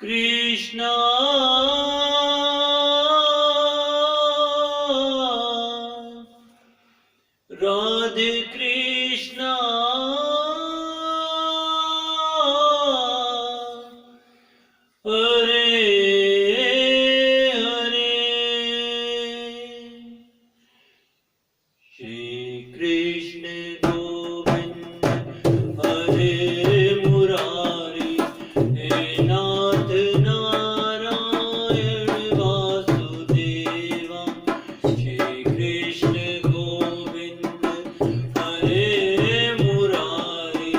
कृष्णा राधे कृष्णा हरे हरे श्री कृष्ण गोविंद हरे मुरारी हे नाथ नारायण वासुदेवा श्री कृष्ण गोविंद हरे मुरारी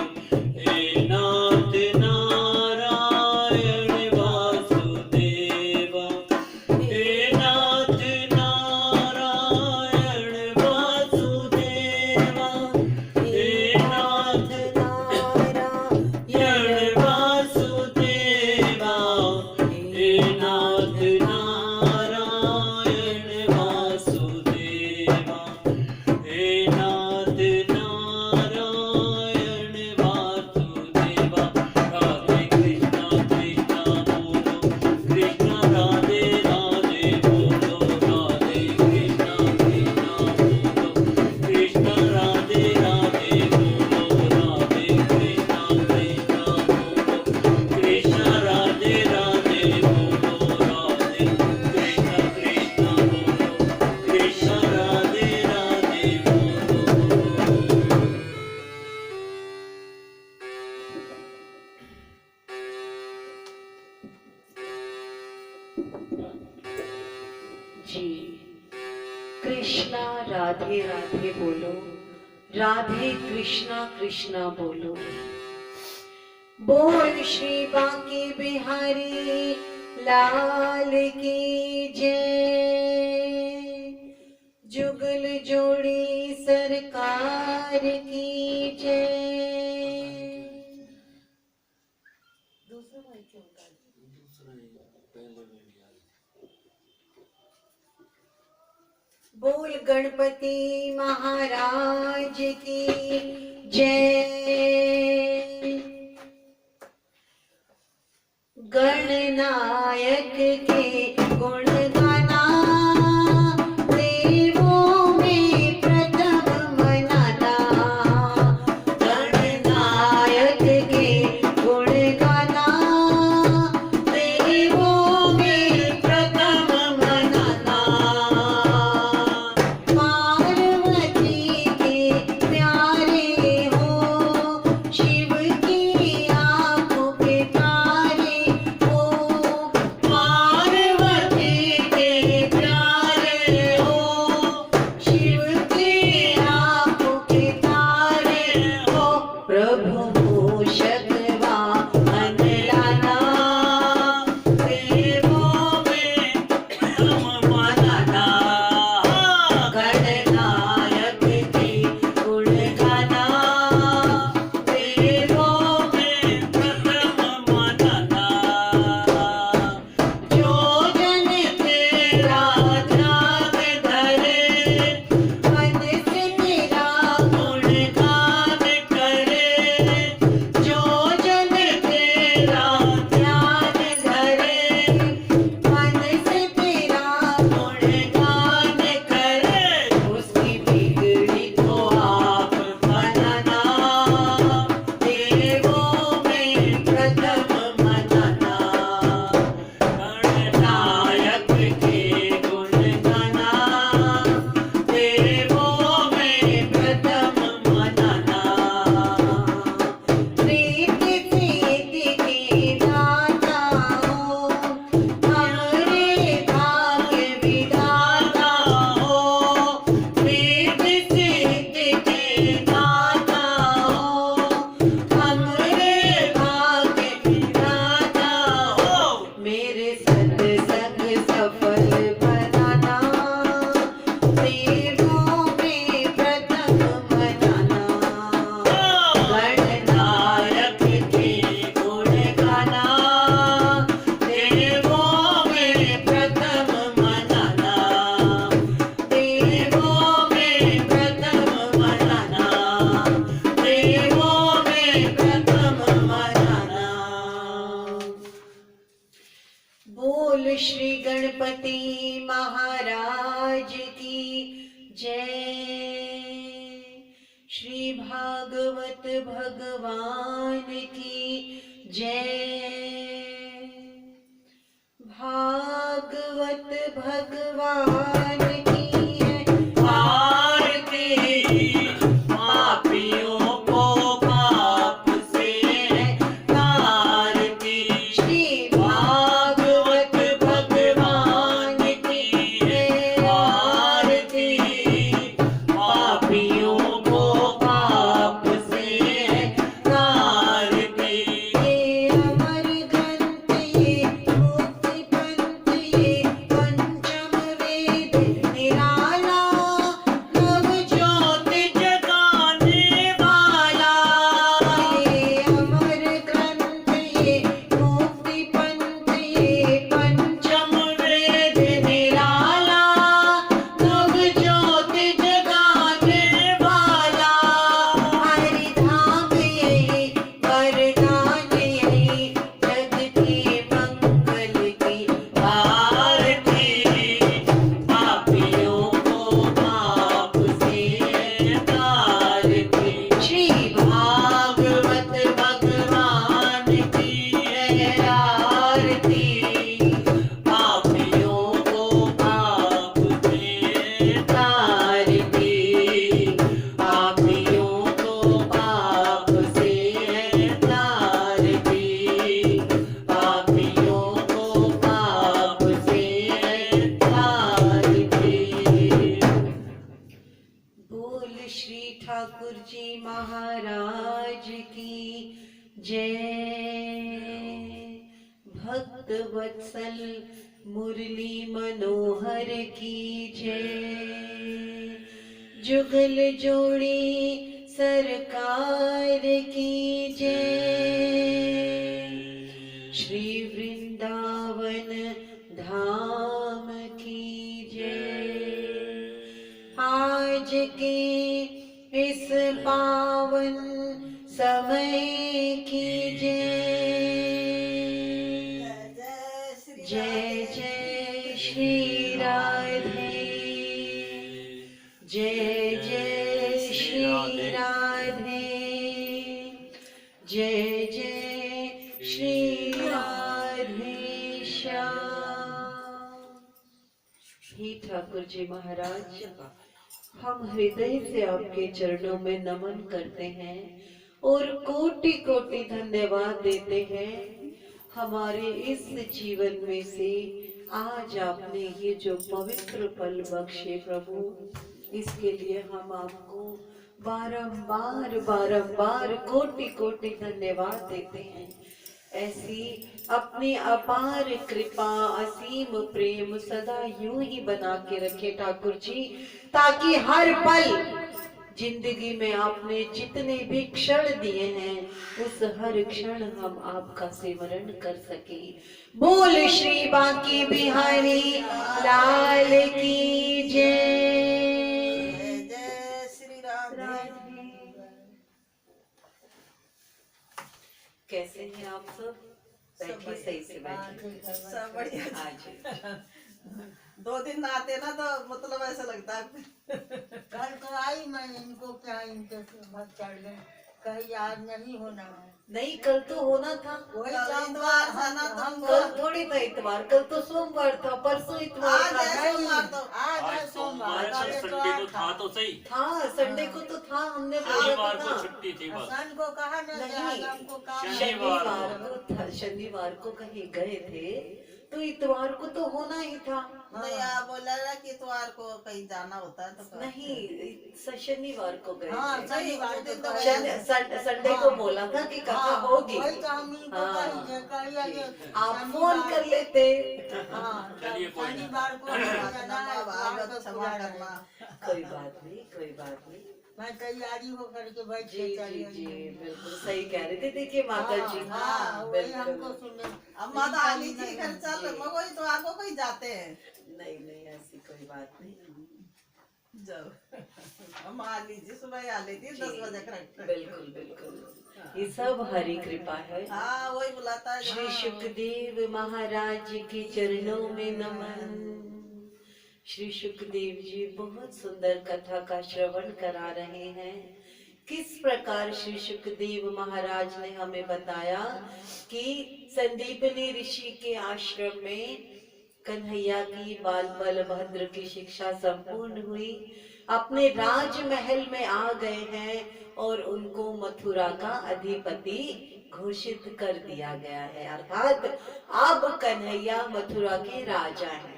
हे नाथ नारायण वासुदेवा हे नाथ नारायण वासुदेवा हे नाथ नारायण वासुदेवा हे नाथ नारायण वासुदेवा हे नाथ नारायण वासुदेवा राधे कृष्णा कृष्णा बोलो कृष्णा राधे राधे बोलो राधे कृष्णा कृष्णा बोलो कृष्णा राधे राधे बोलो राधे कृष्णा कृष्णा बोलो कृष्णा राधे राधे बोलो राधे कृष्णा कृष्णा बोलो कृष्णा राधे राधे बोलो। जी कृष्णा राधे राधे बोलो, राधे कृष्णा कृष्णा बोलो। बोल श्री बांके बिहारी लाल की जय, जुगल जोड़ी सरकार की जय। दूसरा भाई क्यों होता है? बोल गणपति महाराज की जय, गणनायक के गुण गाना, देवों में प्रथम मनाना। गणनायक के गुण गाना, देवों में प्रथम मनाना। पार्वती के प्यारे हो, शिव की आंखों के तारे हो। पार्वती के श्री गणपति महाराज की जय। श्री भागवत भगवान की जय। भागवत भगवान की है आरती, पापियों को पाप से तारती। श्री भागवत भगवान की है आरती, पापियों को पाप से तारती। ये अमर ग्रंथ ये मुक्ति पंथ ये पंचम वेद निराला नव ज्योत जगाने वाला, ये अमर ग्रंथ ये मुक्ति पंथ ये पंचम वेद निराला नव ज्योत जगाने वाला। हरि धाम यही वरदान यही जग के मंगल की आरती, पापियों को पाप से तारती। श्री भागवत भगवान की है आरती। पापियों को पाप से तारती। पापियों को पाप से तारती। पापियों को पाप से तारती। बोल श्री ठाकुर जी महाराज की जय। भक्त वत्सल मुरली मनोहर की जय। जुगल जोड़ी सरकार की जय। श्री वृंदावन धाम की जय। आज के इस पावन समय की जय। जय जय श्री राधे। जय जय श्री राधे। जय जय श्री राधे श्याम। हे ठाकुर जी महाराज, हम हृदय से आपके चरणों में नमन करते हैं और कोटि कोटि धन्यवाद देते हैं। हमारे इस जीवन में से आज आपने ये जो पवित्र पल बख्शे प्रभु, इसके लिए हम आपको बारंबार बारंबार कोटि कोटि धन्यवाद देते हैं। ऐसी अपनी अपार कृपा असीम प्रेम सदा यूं ही बना के रखे ठाकुर जी, ताकि हर पल जिंदगी में आपने जितने भी क्षण दिए हैं उस हर क्षण हम आपका सिमरण कर सके। बोल श्री बांके बिहारी लाल की जय। जय श्री राधे। कैसे हैं आप सब? बैठिए, सही से बैठिए। सब बढ़िया। आज 2 दिन ना आते ना तो मतलब ऐसा लगता है। कल तो आई मैं, इनको क्या इनके बहुत चढ़ गए, कहीं याद नहीं होना है। नहीं, कल तो होना था। वही कल काम इतवार था ना तो हम कल थोड़ी था इतवार, कल तो सोमवार था, परसों इतवार आज था। है सोमवार तो। आज है सोमवार, कल संडे को इतवार था तो सही। था, संडे को तो था, हमने बोला शनिवार तो को था। छुट्टी थी बस। सन को कहा ना नहीं, आज हमको काम शनिवार शनिवार को था, शनिवार को कहीं गए थे तो इतवार को तो होना ही था। नहीं आप बोला ना कि इतवार को कहीं जाना होता है तो नहीं, शनिवार को गए हाँ, थे। शनिवार को तो संडे को बोला था कि कथा होगी। वही तो हम इनको हाँ। कहेंगे, कहिए ये आप फोन कर लेते। हाँ, चलिए, कोई नहीं। शनिवार को जाना है, इतवार को क्षमा पूरा करना। करना। कोई बात नहीं, कोई बात नहीं। मैं तैयारी हो करके बैठ जी के जी चली जी, बिल्कुल सही कह रहे थे। देखिए माता जी, हाँ, वही बिल्कुल। हमको सुनने अब माता आली जी घर चल मगो इतवार को कहीं जाते हैं। नहीं नहीं, ऐसी कोई बात नहीं। जब हम आ लीजिए, सुबह आ लेती है 10 बजे करेक्ट। बिल्कुल बिल्कुल, ये सब हरि कृपा है। हाँ वही बुलाता है। श्री सुखदेव महाराज के चरणों में नमन। श्री सुखदेव जी बहुत सुंदर कथा का श्रवण करा रहे हैं। किस प्रकार श्री सुखदेव महाराज ने हमें बताया कि संदीपनी ऋषि के आश्रम में कन्हैया की बाल बलभद्र की शिक्षा संपूर्ण हुई, अपने राजमहल में आ गए हैं और उनको मथुरा का अधिपति घोषित कर दिया गया है, अर्थात अब कन्हैया मथुरा के राजा हैं।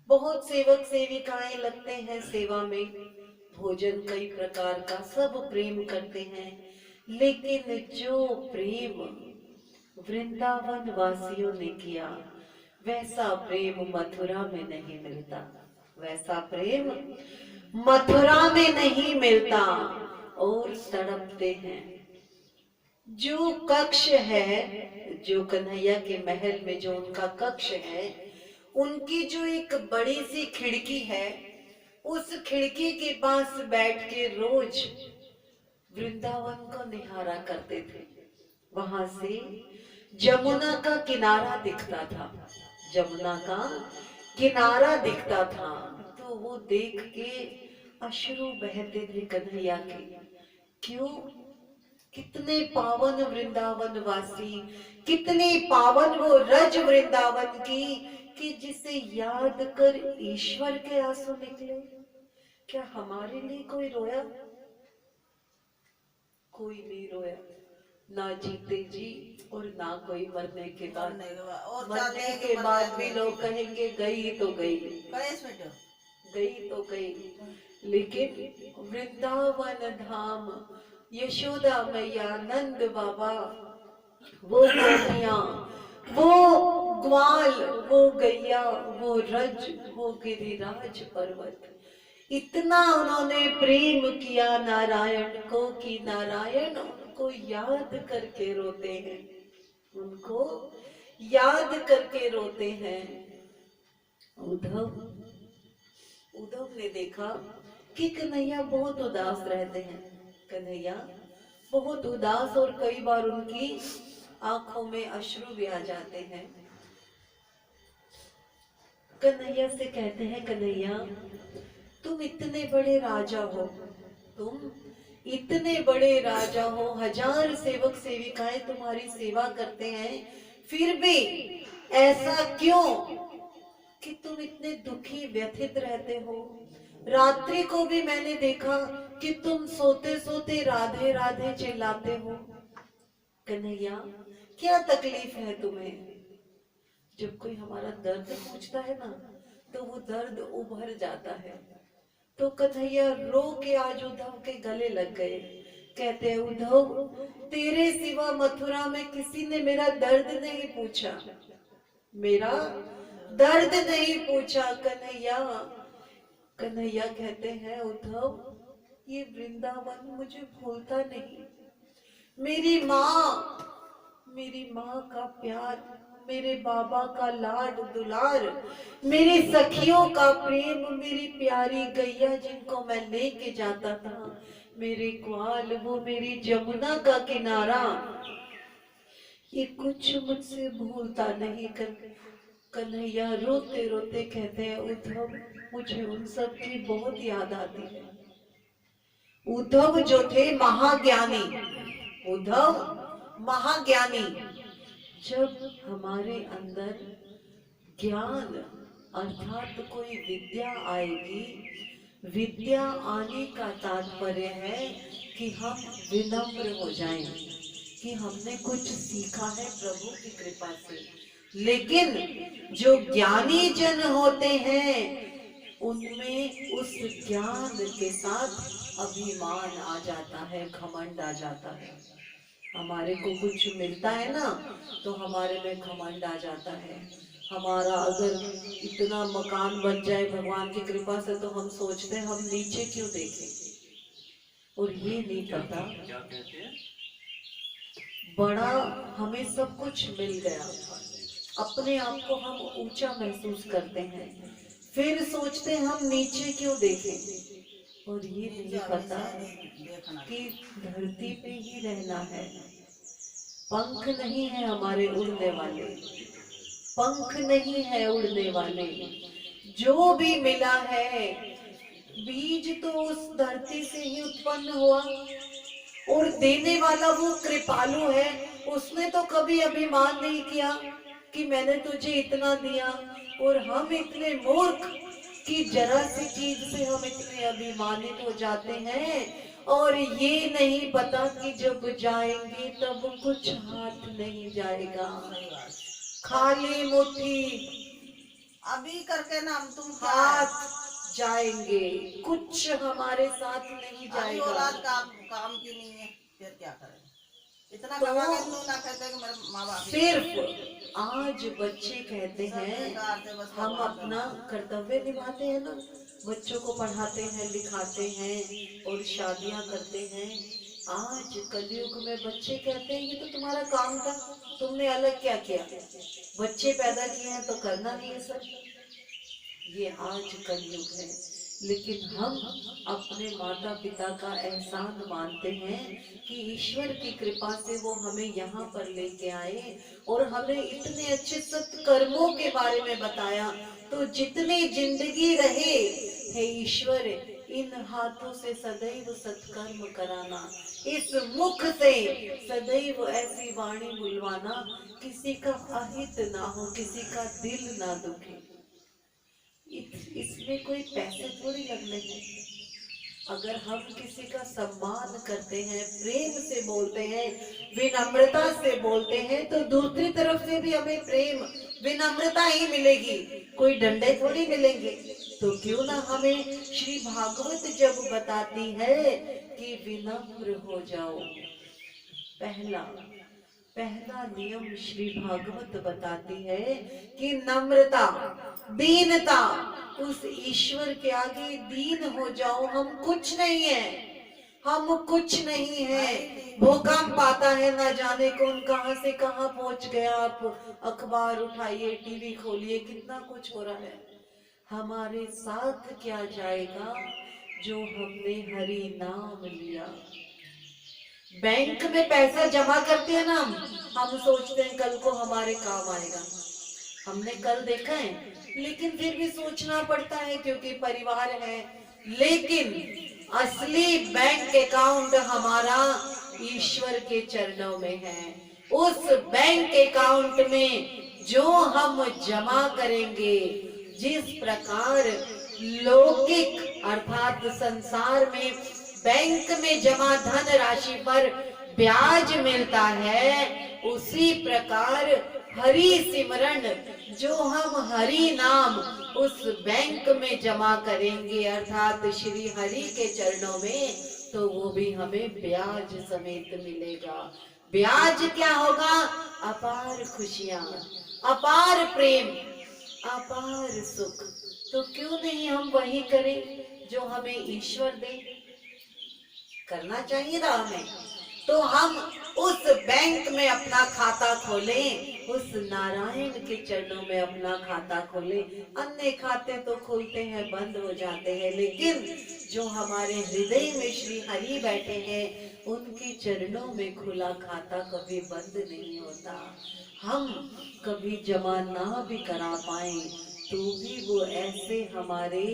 बहुत सेवक सेविकाएं लगते हैं सेवा में, भोजन कई प्रकार का, सब प्रेम करते हैं, लेकिन जो प्रेम वृंदावन वासियों ने किया वैसा प्रेम मथुरा में नहीं मिलता, वैसा प्रेम मथुरा में नहीं मिलता और तड़पते हैं। जो कक्ष है, जो कन्हैया के महल में जो उनका कक्ष है, उनकी जो एक बड़ी सी खिड़की है, उस खिड़की के पास बैठ के रोज वृंदावन को निहारा करते थे। वहां से जमुना का किनारा दिखता था, जमुना का किनारा दिखता था, तो वो देख के अश्रु बहते थे कन्हैया के। क्यों? कितने पावन वृंदावन वासी, कितने पावन वो रज वृंदावन की, कि जिसे याद कर ईश्वर के आंसू निकले। क्या हमारे लिए कोई रोया? कोई नहीं रोया, ना जीते जी और ना कोई मरने के बाद। मरने के बाद भी लोग कहेंगे गई तो गई, गई तो गई। लेकिन वृंदावन धाम, यशोदा मैया, नंद बाबा, वो गोपियां, वो ग्वाल, वो गैया, वो रज, वो गिरिराज पर्वत, इतना उन्होंने प्रेम किया नारायण को कि नारायण उनको याद करके रोते हैं, उनको याद करके रोते हैं। उद्धव ने देखा कि कन्हैया बहुत उदास रहते हैं, कन्हैया बहुत उदास, और कई बार उनकी आंखों में अश्रु भी आ जाते हैं। कन्हैया से कहते हैं, कन्हैया तुम इतने बड़े राजा हो, तुम इतने बड़े राजा हो, 1000 सेवक सेविकाएं तुम्हारी सेवा करते हैं, फिर भी ऐसा क्यों कि तुम इतने दुखी व्यथित रहते हो? रात्रि को भी मैंने देखा कि तुम सोते सोते राधे राधे चिल्लाते हो। कन्हैया क्या तकलीफ है तुम्हें? जब कोई हमारा दर्द पूछता है ना, तो वो दर्द उभर जाता है। तो कन्हैया रो के आज उद्धव के गले लग गए, कहते हैं, उद्धव तेरे सिवा मथुरा में किसी ने मेरा दर्द नहीं पूछा, मेरा दर्द नहीं पूछा कन्हैया। कन्हैया कहते हैं, उद्धव ये वृंदावन मुझे भूलता नहीं, मेरी माँ का प्यार, मेरे बाबा का लाड दुलार, मेरी सखियों का प्रेम, मेरी प्यारी गैया जिनको मैं लेके जाता था, मेरे ग्वाल, वो मेरी जमुना का किनारा, ये कुछ मुझसे भूलता नहीं। कन्हैया रोते रोते कहते हैं, उद्धव मुझे उन सब की बहुत याद आती है। उद्धव जो थे महाज्ञानी, उद्धव महाज्ञानी, जब हमारे अंदर ज्ञान अर्थात कोई विद्या आएगी, विद्या आने का तात्पर्य है कि हम विनम्र हो जाएं, कि हमने कुछ सीखा है प्रभु की कृपा से। लेकिन जो ज्ञानी जन होते हैं उनमें उस ज्ञान के साथ अभिमान आ जाता है, घमंड आ जाता है। हमारे को कुछ मिलता है ना, तो हमारे में घमंड आ जाता है। हमारा अगर इतना मकान बन जाए भगवान की कृपा से, तो हम सोचते हैं हम नीचे क्यों देखें, और ये नहीं पता बड़ा हमें सब कुछ मिल गया, अपने आप को हम ऊंचा महसूस करते हैं, फिर सोचते हैं हम नीचे क्यों देखें, और ये नहीं पता देखना कि धरती पे ही रहना है। पंख नहीं है हमारे उड़ने वाले, पंख नहीं है उड़ने वाले। जो भी मिला है बीज तो उस धरती से ही उत्पन्न हुआ, और देने वाला वो कृपालु है। उसने तो कभी अभिमान नहीं किया कि मैंने तुझे इतना दिया। और हम इतने मूर्ख कि जरा सी चीज से हम इतने अभिमानित हो जाते हैं, और ये नहीं पता कि जब जाएंगे तब कुछ हाथ नहीं जाएगा, खाली मुट्ठी अभी करके ना हम तुम क्या है? हाथ जाएंगे, कुछ हमारे साथ नहीं अभी जाएगा। औलाद काम की नहीं है, फिर क्या करें? इतना तो कमा के तू ना कहते कि मेरे माँ बाप ही सिर्फ आज बच्चे कहते सब हैं बेकार थे, बस हम भगवान अपना का कर्तव्य निभाते हैं ना, बच्चों को पढ़ाते हैं लिखाते हैं और शादियां करते हैं। आज कलयुग में बच्चे कहते हैं ये तो तुम्हारा काम था, तुमने अलग क्या किया, बच्चे पैदा किए हैं तो करना नहीं है सर। ये आज कलयुग है, लेकिन हम अपने माता पिता का एहसान मानते हैं कि ईश्वर की कृपा से वो हमें यहाँ पर लेके आए और हमें इतने अच्छे सत्कर्मों के बारे में बताया। तो जितनी जिंदगी रहे हे ईश्वर, इन हाथों से सदैव सत्कर्म कराना, इस मुख से सदैव ऐसी वाणी बुलवाना किसी का अहित ना हो, किसी का दिल ना दुखे। इसमें कोई पैसे थोड़ी लगने हैं। अगर हम किसी का सम्मान करते हैं, प्रेम से बोलते हैं, विनम्रता से बोलते हैं, तो दूसरी तरफ से भी हमें प्रेम विनम्रता ही मिलेगी, कोई डंडे थोड़ी मिलेंगे। तो क्यों ना हमें श्री भागवत जब बताती है कि विनम्र हो जाओ, पहला पहला नियम श्री भागवत बताती है कि नम्रता, दीनता, उस ईश्वर के आगे दीन हो जाओ। हम कुछ नहीं है, हम कुछ नहीं है। भूकंप आता है, ना जाने कौन कहां से कहां पहुंच गया। आप अखबार उठाइए, टीवी खोलिए, कितना कुछ हो रहा है। हमारे साथ क्या जाएगा जो हमने हरि नाम लिया। बैंक में पैसा जमा करते हैं ना हम सोचते हैं कल को हमारे काम आएगा, हमने कल देखा है, लेकिन फिर भी सोचना पड़ता है क्योंकि परिवार है। लेकिन असली बैंक अकाउंट हमारा ईश्वर के चरणों में है। उस बैंक अकाउंट में जो हम जमा करेंगे, जिस प्रकार लौकिक अर्थात संसार में बैंक में जमा धन राशि पर ब्याज मिलता है, उसी प्रकार हरि सिमरन जो हम हरि नाम उस बैंक में जमा करेंगे अर्थात श्री हरि के चरणों में, तो वो भी हमें ब्याज समेत मिलेगा। ब्याज क्या होगा? अपार खुशियां, अपार प्रेम, अपार सुख। तो क्यों नहीं हम वही करें जो हमें ईश्वर दे? करना चाहिए ना हमें। तो हम उस बैंक में अपना खाता खोलें, उस नारायण के चरणों में अपना खाता खोलें। अन्य खाते तो खुलते हैं, बंद हो जाते हैं, लेकिन जो हमारे हृदय में श्री हरि बैठे हैं, उनके चरणों में खुला खाता कभी बंद नहीं होता। हम कभी जमा ना भी करा पाए तो भी वो ऐसे हमारे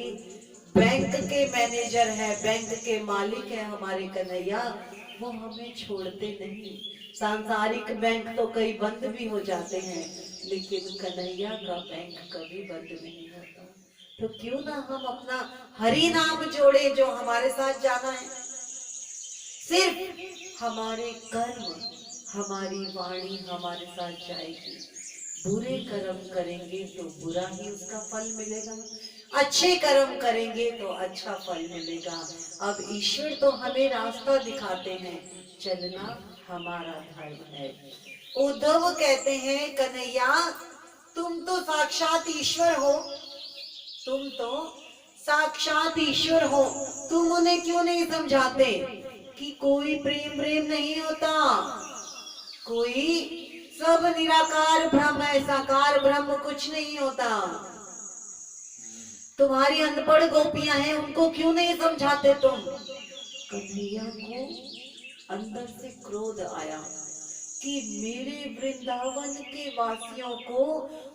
बैंक के मैनेजर है, बैंक के मालिक है हमारे कन्हैया, वो हमें छोड़ते नहीं। सांसारिक बैंक तो कई बंद भी हो जाते हैं, लेकिन कन्हैया का बैंक कभी बंद नहीं होता। तो क्यों ना हम अपना हरि नाम जोड़े जो हमारे साथ जाना है। सिर्फ हमारे कर्म, हमारी वाणी हमारे साथ जाएगी। बुरे कर्म करेंगे तो बुरा ही उसका फल मिलेगा, अच्छे कर्म करेंगे तो अच्छा फल मिलेगा। अब ईश्वर तो हमें रास्ता दिखाते हैं, चलना हमारा धर्म है। उद्धव कहते हैं कन्हैया तुम तो साक्षात ईश्वर हो, तुम तो साक्षात ईश्वर हो, तुम उन्हें क्यों नहीं समझाते कि कोई प्रेम प्रेम नहीं होता, कोई सब निराकार ब्रह्म है, साकार ब्रह्म कुछ नहीं होता। तुम्हारी अनपढ़ गोपियां हैं, उनको क्यों नहीं समझाते तुम? कन्हैया को अंदर से क्रोध आया कि मेरे वृंदावन के वासियों को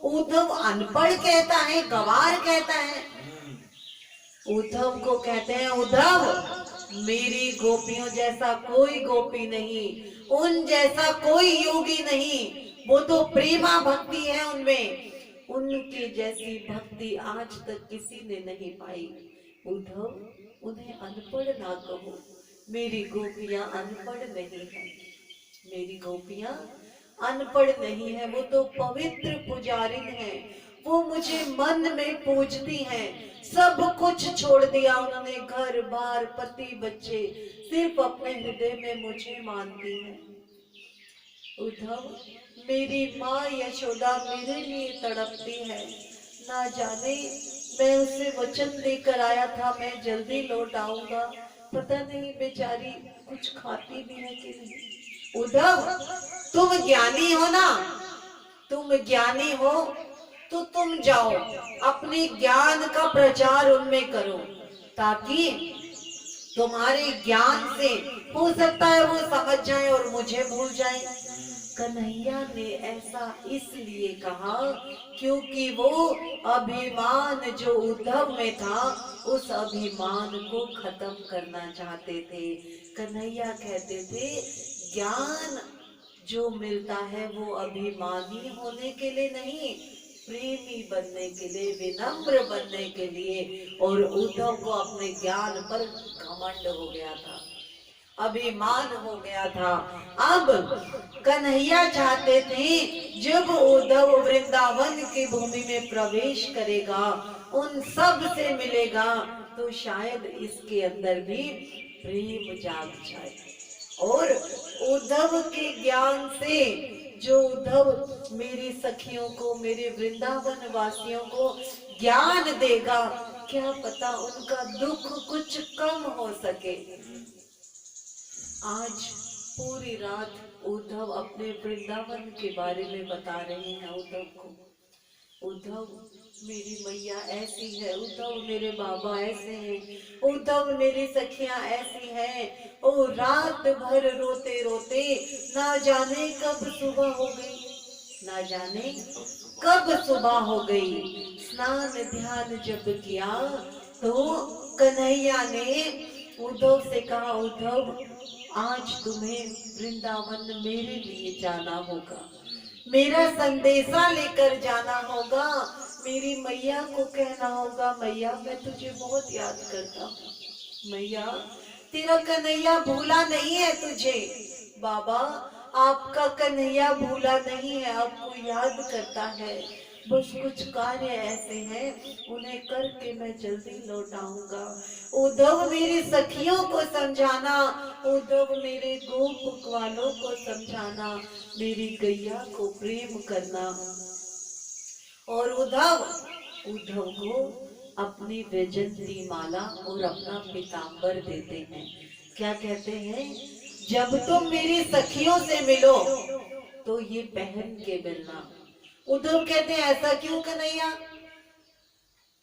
उद्धव अनपढ़ कहता है, गवार कहता है। उद्धव को कहते हैं, उद्धव मेरी गोपियों जैसा कोई गोपी नहीं, उन जैसा कोई योगी नहीं, वो तो प्रेमा भक्ति है उनमें, उनके जैसी भक्ति आज तक किसी ने नहीं पाई। उद्धव उन्हें अनपढ़ ना कहो, मेरी गोपियां अनपढ़ नहीं है, मेरी गोपियां अनपढ़ नहीं है, वो तो पवित्र पुजारिन है, वो मुझे मन में पूजती हैं, सब कुछ छोड़ दिया उन्होंने, घर बार पति बच्चे, सिर्फ अपने हृदय में मुझे मानती हैं। उद्धव मेरी माँ यशोदा मेरे लिए तड़पती है, ना जाने मैं उसे वचन लेकर आया था मैं जल्दी लौट आऊंगा, पता नहीं बेचारी कुछ खाती भी है कि नहीं। उद्धव तुम ज्ञानी हो ना, तुम ज्ञानी हो तो तुम जाओ अपने ज्ञान का प्रचार उनमें करो, ताकि तुम्हारे ज्ञान से हो सकता है वो समझ जाए और मुझे भूल जाए। कन्हैया ने ऐसा इसलिए कहा क्योंकि वो अभिमान जो उद्धव में था, उस अभिमान को खत्म करना चाहते थे। कन्हैया कहते थे ज्ञान जो मिलता है वो अभिमानी होने के लिए नहीं, प्रेमी बनने के लिए, विनम्र बनने के लिए। और उद्धव को अपने ज्ञान पर घमंड हो गया था, अभिमान हो गया था। अब कन्हैया चाहते थे जब उद्धव वृंदावन की भूमि में प्रवेश करेगा, उन सब से मिलेगा, तो शायद इसके अंदर भी प्रेम जाग जाए। और उद्धव के ज्ञान से जो उद्धव मेरी सखियों को, मेरे वृंदावन वासियों को ज्ञान देगा, क्या पता उनका दुख कुछ कम हो सके। आज पूरी रात उद्धव अपने वृंदावन के बारे में बता रहे हैं उद्धव को। उद्धव मेरी मैया ऐसी है, उद्धव मेरे बाबा ऐसे हैं, उद्धव मेरी सखियां ऐसी हैं। ओ रात भर रोते रोते ना जाने कब सुबह हो गई, ना जाने कब सुबह हो गई। स्नान ध्यान जब किया तो कन्हैया ने उद्धव से कहा, उद्धव आज तुम्हें वृंदावन मेरे लिए जाना होगा, मेरा संदेशा लेकर जाना होगा, मेरी मैया को कहना होगा, मैया मैं तुझे बहुत याद करता हूँ, मैया तेरा कन्हैया भूला नहीं है तुझे, बाबा आपका कन्हैया भूला नहीं है, आपको याद करता है, बस कुछ कार्य ऐसे हैं उन्हें करके मैं जल्दी लौट आऊंगा। उद्धव मेरी सखियों को समझाना, उद्धव मेरे गोप वालों को समझाना, मेरी गैया को प्रेम करना। और उद्धव को अपनी वैजयंती माला और अपना पीताम्बर देते हैं। क्या कहते हैं, जब तुम मेरी सखियों से मिलो तो ये पहन के मिलना। उद्धव कहते हैं ऐसा क्यों कन्हैया?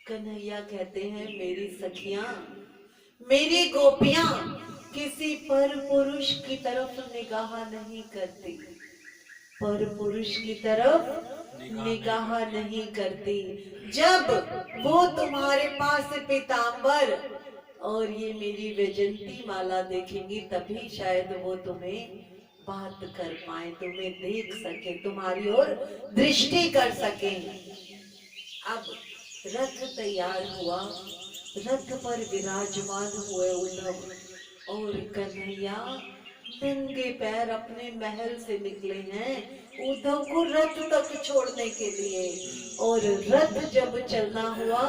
कन्हैया कहते हैं मेरी सखियां, मेरी गोपियां किसी पर पुरुष की तरफ निगाह नहीं करती, पर पुरुष की तरफ निगाह नहीं करती। जब वो तुम्हारे पास पीताम्बर और ये मेरी वैजयंती माला देखेंगी तभी शायद वो तुम्हें बात कर पाए, तुम्हें देख सके, तुम्हारी ओर दृष्टि कर सके। अब रथ तैयार हुआ, रथ पर विराजमान हुए उद्धव और कन्हैया नंगे पैर अपने महल से निकले हैं उद्धव को रथ तक छोड़ने के लिए। और रथ जब चलना हुआ,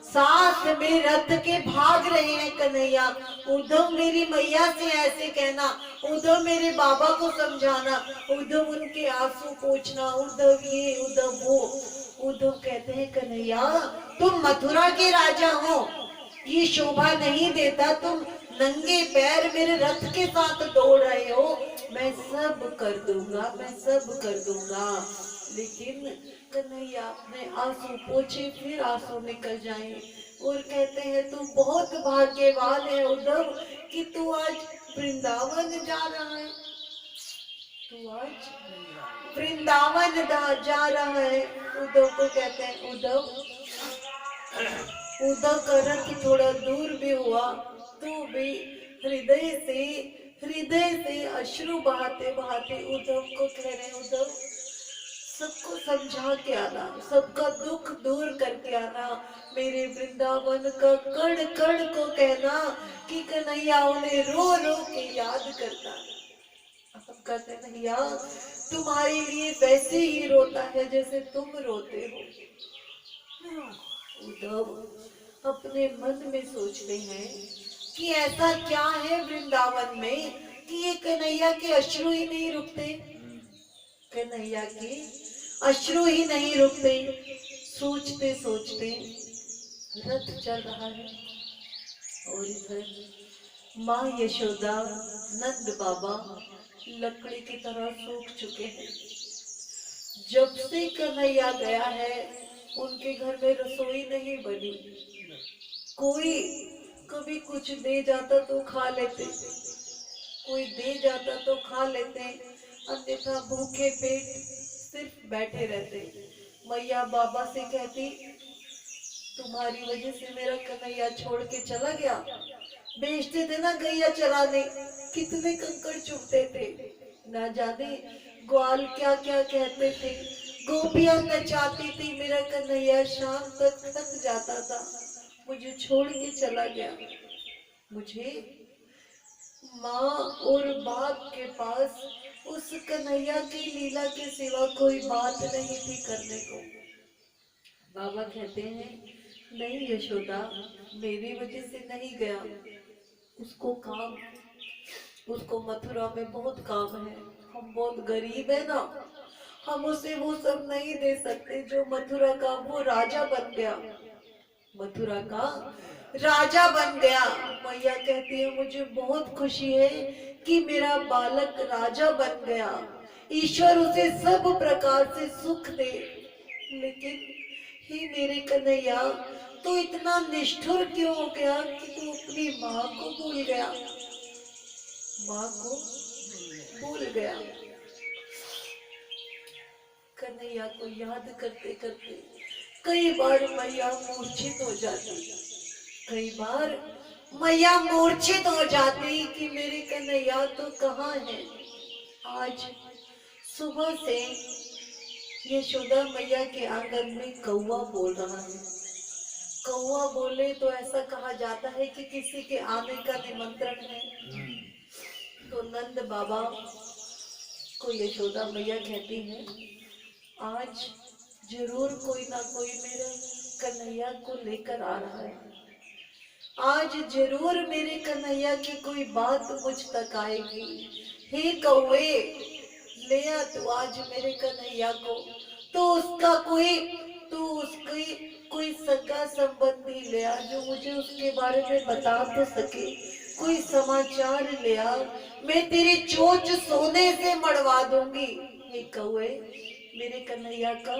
साथ में रथ के भाग रहे हैं कन्हैया। उद्धव मेरी मैया से ऐसे कहना, उद्धव मेरे बाबा को समझाना, उद्धव उनके आंसू पोंछना, उद्धव ये उद्धव वो। उद्धव कहते हैं कन्हैया तुम मथुरा के राजा हो, ये शोभा नहीं देता, तुम नंगे पैर मेरे रथ के साथ दौड़ रहे हो, मैं सब कर दूंगा, मैं सब कर दूंगा। लेकिन कन्हैया अपने आंसू पोछे, फिर आंसू निकल जाए और कहते हैं तू बहुत भाग्यवान है उद्धव कि तू आज वृंदावन जा रहा है। तू आज वृंदावन जा रहा है। उद्धव को कहते हैं उद्धव, उद्धव का रथ थोड़ा दूर भी हुआ तो भी हृदय से अश्रु बहाते बहाते उद्धव को कह रहे, उद्धव सबको समझा के आना, सबका दुख दूर करके आना, मेरे वृंदावन का कण कण को कहना कि कन्हैया उन्हें रो रो के याद करता है। हम कहते कन्हैया तुम्हारे लिए वैसे ही रोता है जैसे तुम रोते हो। उद्धव अपने मन में सोचते हैं कि ऐसा क्या है वृंदावन में कि ये कन्हैया के अश्रु ही नहीं रुकते, कन्हैया के अश्रु ही नहीं रुकते। सोचते सोचते रथ चल रहा है और इधर माँ यशोदा नंद बाबा लकड़ी की तरह सूख चुके हैं। जब से कन्हैया गया है उनके घर में रसोई नहीं बनी। कोई कभी कुछ दे जाता तो खा लेते, कोई दे जाता तो खा लेते, अन्यथा भूखे पेट सिर्फ बैठे रहते। मैया बाबा से कहती तुम्हारी वजह से मेरा कन्हैया छोड़ के चला गया। बेचते थे ना गैया चराने, कितने कंकड़ चुभते थे, ना जाने ग्वाल क्या क्या कहते थे, गोपियां नचाती थी, मेरा कन्हैया शाम तक थक जाता था, मुझे छोड़ के चला गया। मुझे माँ और बाप के पास उस कन्हैया की लीला के सिवा कोई बात नहीं थी करने को। बाबा कहते हैं नहीं यशोदा, मेरी वजह से नहीं गया, उसको मथुरा में बहुत काम है, हम बहुत गरीब है ना, हम उसे वो सब नहीं दे सकते जो मथुरा का वो राजा बन गया, मथुरा का राजा बन गया। मैया कहती है मुझे बहुत खुशी है कि मेरा बालक राजा बन गया, ईश्वर उसे सब प्रकार से सुख दे, लेकिन हे मेरे कन्हैया तो इतना निष्ठुर क्यों हो गया कि तू अपनी माँ को भूल गया, माँ को भूल गया। कन्हैया को याद करते करते कई बार मैया मूर्छित हो जाती, कई बार मैया मूर्छित हो जाती कि मेरे कन्हैया तो कहाँ है। आज सुबह से यशोदा मैया के आंगन में कौवा बोल रहा है। कौवा बोले तो ऐसा कहा जाता है कि किसी के आने का निमंत्रण है। तो नंद बाबा को यशोदा मैया कहती है आज जरूर कोई ना कोई मेरे कन्हैया को लेकर आ रहा है, आज जरूर मेरे कन्हैया की कोई बात मुझ तक आएगी। हे कौवे ले आ तू आज मेरे कन्हैया को, तो उसका कोई सगा संबंधी ले आ जो मुझे उसके बारे में बता तो सके, कोई समाचार ले आ, मैं तेरी चोंच सोने से मड़वा दूंगी। हे कौवे मेरे कन्हैया का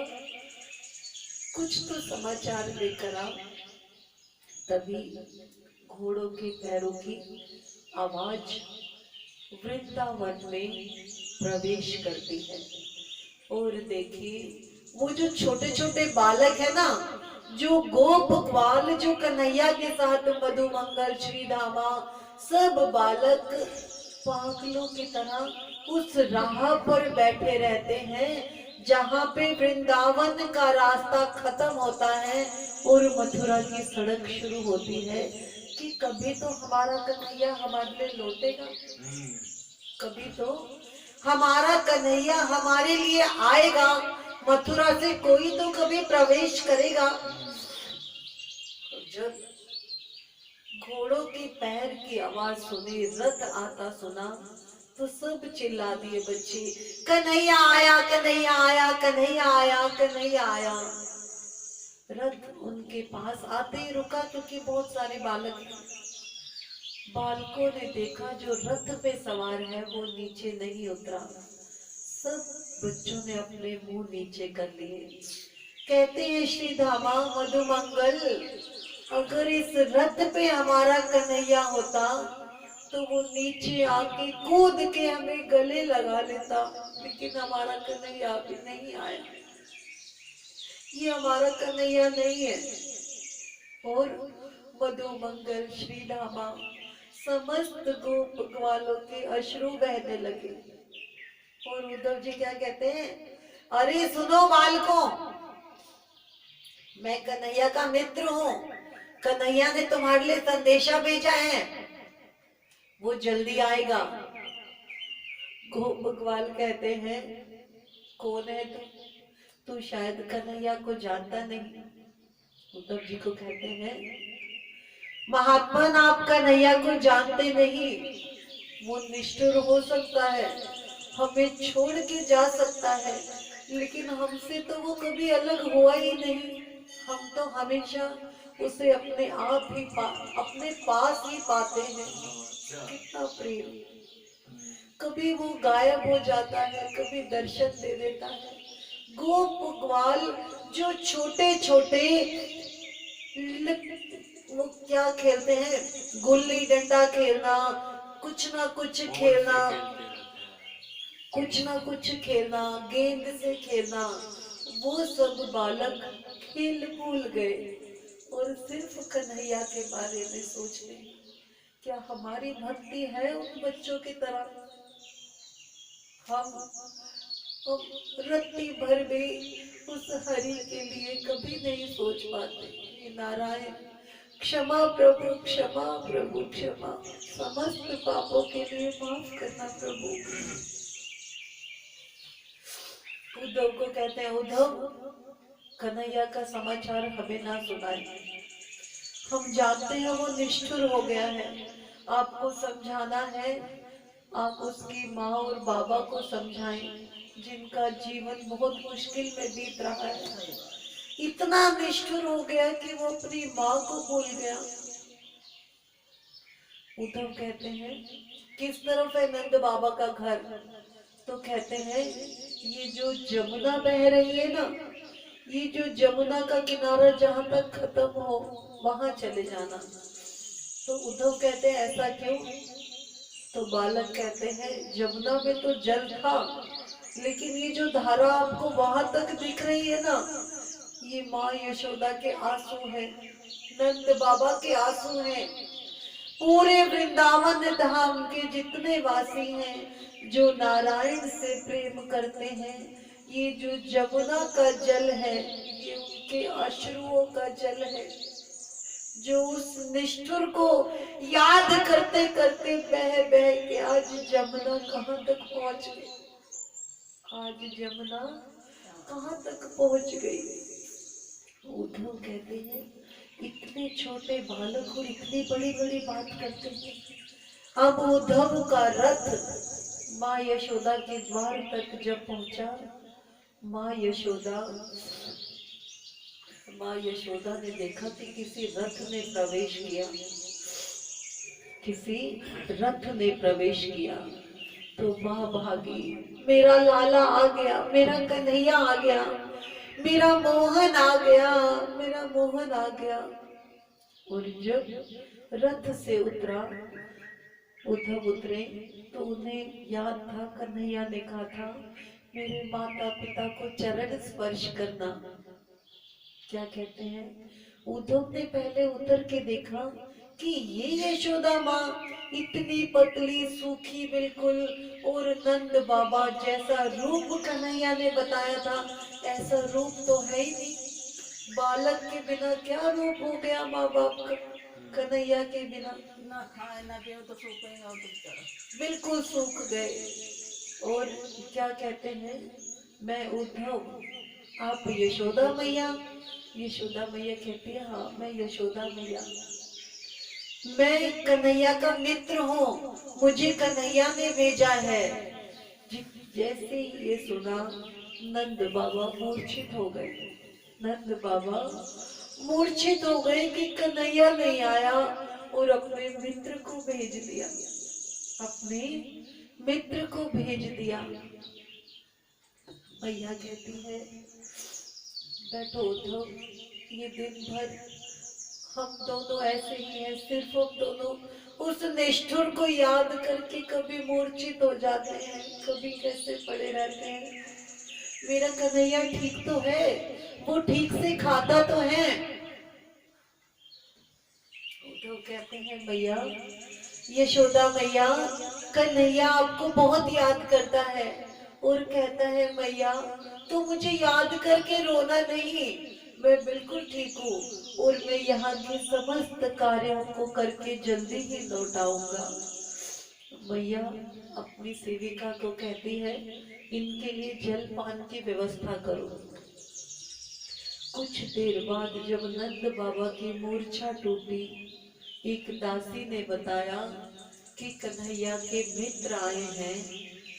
कुछ तो समाचार लेकर आ। तभी घोड़ों के पैरों की आवाज वृंदावन में प्रवेश करती है और देखिए वो जो छोटे छोटे बालक है ना, जो गोप ग्वाल जो कन्हैया के साथ मधुमंगल श्रीधामा सब बालक पागलों की तरह उस राह पर बैठे रहते हैं जहाँ पे वृंदावन का रास्ता खत्म होता है और मथुरा की सड़क शुरू होती है कि कभी तो हमारा कन्हैया हमारे लिए लौटेगा, कभी तो हमारा कन्हैया हमारे लिए आएगा, मथुरा से कोई तो कभी प्रवेश करेगा। जब घोड़ों के पैर की आवाज सुनी, रथ आता सुना तो सब चिल्ला दिए बच्चे, कन्हैया आया, कन्हैया आया, कन्हैया आया, कन्हैया आया। रथ उनके पास आते ही रुका क्योंकि बहुत सारे बालक हैं। बालकों ने देखा जो रथ पे सवार है वो नीचे नहीं उतरा, सब बच्चों ने अपने मुंह नीचे कर लिए। कहते हैं श्री धामा मधुमंगल, अगर इस रथ पे हमारा कन्हैया होता तो वो नीचे आके कूद के हमें गले लगा लेता, लेकिन हमारा कन्हैया अभी नहीं आया। ये हमारा कन्हैया नहीं है। और मधुमंगल श्री धामा समस्त गोप ग्वालों के अश्रु बहने लगे। और उद्धव जी क्या कहते हैं, अरे सुनो बालकों, मैं कन्हैया का मित्र हूँ, कन्हैया ने तुम्हारे लिए संदेशा भेजा है, वो जल्दी आएगा। गोप ग्वाल कहते हैं, कौन है तू शायद कन्हैया को जानता नहीं। उद्धव जी को कहते हैं, महात्मन आप कन्हैया को जानते नहीं, वो निष्ठुर हो सकता है, हमें छोड़ के जा सकता है, लेकिन हमसे तो वो कभी अलग हुआ ही नहीं। हम तो हमेशा उसे अपने आप ही अपने पास ही पाते हैं। कितना प्रेम, कभी वो गायब हो जाता है, कभी दर्शन दे देता है। गोप ग्वाल जो छोटे छोटे वो क्या खेलते हैं, गुल्ली डंडा खेलना, कुछ ना कुछ खेलना, कुछ ना कुछ खेलना, गेंद से खेलना, वो सब बालक खेल भूल गए और सिर्फ कन्हैया के बारे में सोचने। क्या हमारी भक्ति है उन बच्चों की तरह? हम रत्ती भर भी उस हरि के लिए कभी नहीं सोच पाते। हे नारायण, क्षमा प्रभु, क्षमा प्रभु, क्षमा, समस्त पापों के लिए माफ करना प्रभु। उद्धव को कहते हैं, उद्धव कन्हैया का समाचार हमें ना सुनाए, हम जानते हैं वो निष्ठुर हो गया है, आपको समझाना है, आप उसकी माँ और बाबा को समझाएं, जिनका जीवन बहुत मुश्किल में बीत रहा है। इतना निष्ठुर हो गया कि वो अपनी माँ को भूल गया। उद्धव कहते हैं, किस तरफ है नंद बाबा का घर? तो कहते हैं, ये जो जमुना बह रही है ना, ये जो जमुना का किनारा जहां तक खत्म हो वहां चले जाना। तो उद्धव कहते हैं, ऐसा क्यों? तो बालक कहते हैं, जमुना में तो जल था, लेकिन ये जो धारा आपको वहां तक दिख रही है ना, ये माँ यशोदा के आंसू हैं, नंद बाबा के आंसू हैं। पूरे वृंदावन धाम के जितने वासी हैं जो नारायण से प्रेम करते हैं, ये जो जमुना का जल है, ये उनके अश्रुओं का जल है, जो उस निष्ठुर को याद करते करते बह बह के आज जमुना कहाँ तक पहुंच गई, आज जमुना कहाँ तक पहुंच गई। उद्धव कहते हैं, इतने छोटे बालक और इतनी बड़ी बड़ी बात करते हैं। अब उद्धव का रथ माँ यशोदा के द्वार तक जब पहुंचा, माँ यशोदा ने देखा कि किसी रथ ने प्रवेश किया, किसी रथ ने प्रवेश किया। तो माँ भागी, मेरा लाला आ गया, मेरा कन्हैया आ गया, मेरा मोहन आ गया, मेरा मोहन आ गया। और जब रथ से उतरा, उद्धव उतरे, तो उन्हें याद था, कन्हैया ने कहा था, मेरे माता पिता को चरण स्पर्श करना। क्या कहते हैं, उद्धव ने पहले उतर के देखा कि ये यशोदा माँ इतनी पतली सूखी बिल्कुल, और नंद बाबा जैसा रूप कन्हैया ने बताया था ऐसा रूप तो है ही नहीं। बालक के बिना क्या रूप हो गया माँ बाप का, कन्हैया के बिना ना खाए ना पिए तो सूखेंगे और तुम चलो। बिल्कुल सूख गए। और क्या कहते हैं, मैं उद्धव, आप यशोदा मैया? यशोदा मैया कहती है, हाँ मैं यशोदा मैया, मैं कन्हैया का मित्र हूँ, मुझे कन्हैया ने भेजा है। जैसे ही ये सुना, नंद बाबा मूर्छित हो गए। नंद बाबा मूर्छित हो गए कि कन्हैया नहीं आया, और अपने मित्र को भेज दिया, अपने मित्र को भेज दिया। मैया कहती है बैठो उद्धव, ये दिन भर हम दोनों ऐसे ही हैं, सिर्फ हम दोनों उस निष्ठुर को याद करके कभी मूर्छित हो जाते हैं, कभी कैसे पड़े रहते हैं। मेरा कन्हैया ठीक तो है, वो ठीक से खाता तो है। उद्धव कहते हैं मैया, यशोदा मैया, कन्हैया आपको बहुत याद करता है और कहता है मैया तो मुझे याद करके रोना नहीं, मैं बिल्कुल ठीक हूँ और मैं यहाँ के समस्त कार्यों को करके जल्दी ही लौट आऊंगा। मैया अपनी सेविका को कहती है इनके लिए जल पान की व्यवस्था करो। कुछ देर बाद जब नंद बाबा की मूर्छा टूटी, एक दासी ने बताया कि कन्हैया के मित्र आए हैं।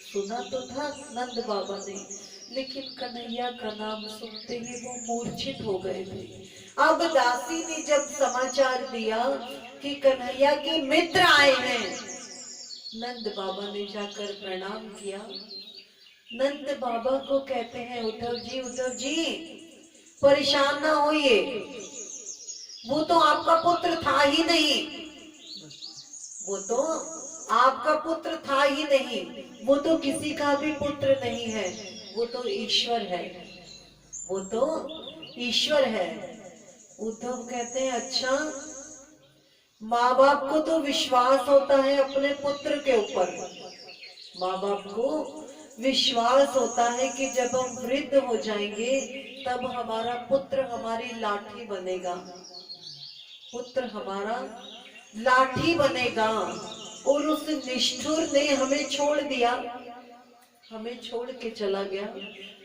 सुना तो था नंद बाबा ने, लेकिन कन्हैया का नाम सुनते ही वो मूर्छित हो गए थे। अब दासी ने जब समाचार दिया कि कन्हैया के मित्र आए हैं, नंद बाबा ने जाकर प्रणाम किया। नंद बाबा को कहते हैं उद्धव जी परेशान ना होइए, वो तो आपका पुत्र था ही नहीं, वो तो आपका पुत्र था ही नहीं, वो तो किसी का भी पुत्र नहीं है, वो तो ईश्वर है, वो तो ईश्वर है। उद्धव कहते हैं अच्छा, माँ बाप को तो विश्वास होता है अपने पुत्र के ऊपर, माँ बाप को विश्वास होता है कि जब हम वृद्ध हो जाएंगे तब हमारा पुत्र हमारी लाठी बनेगा, पुत्र हमारा लाठी बनेगा। और उस निष्ठुर ने हमें छोड़ दिया, हमें छोड़ के चला गया,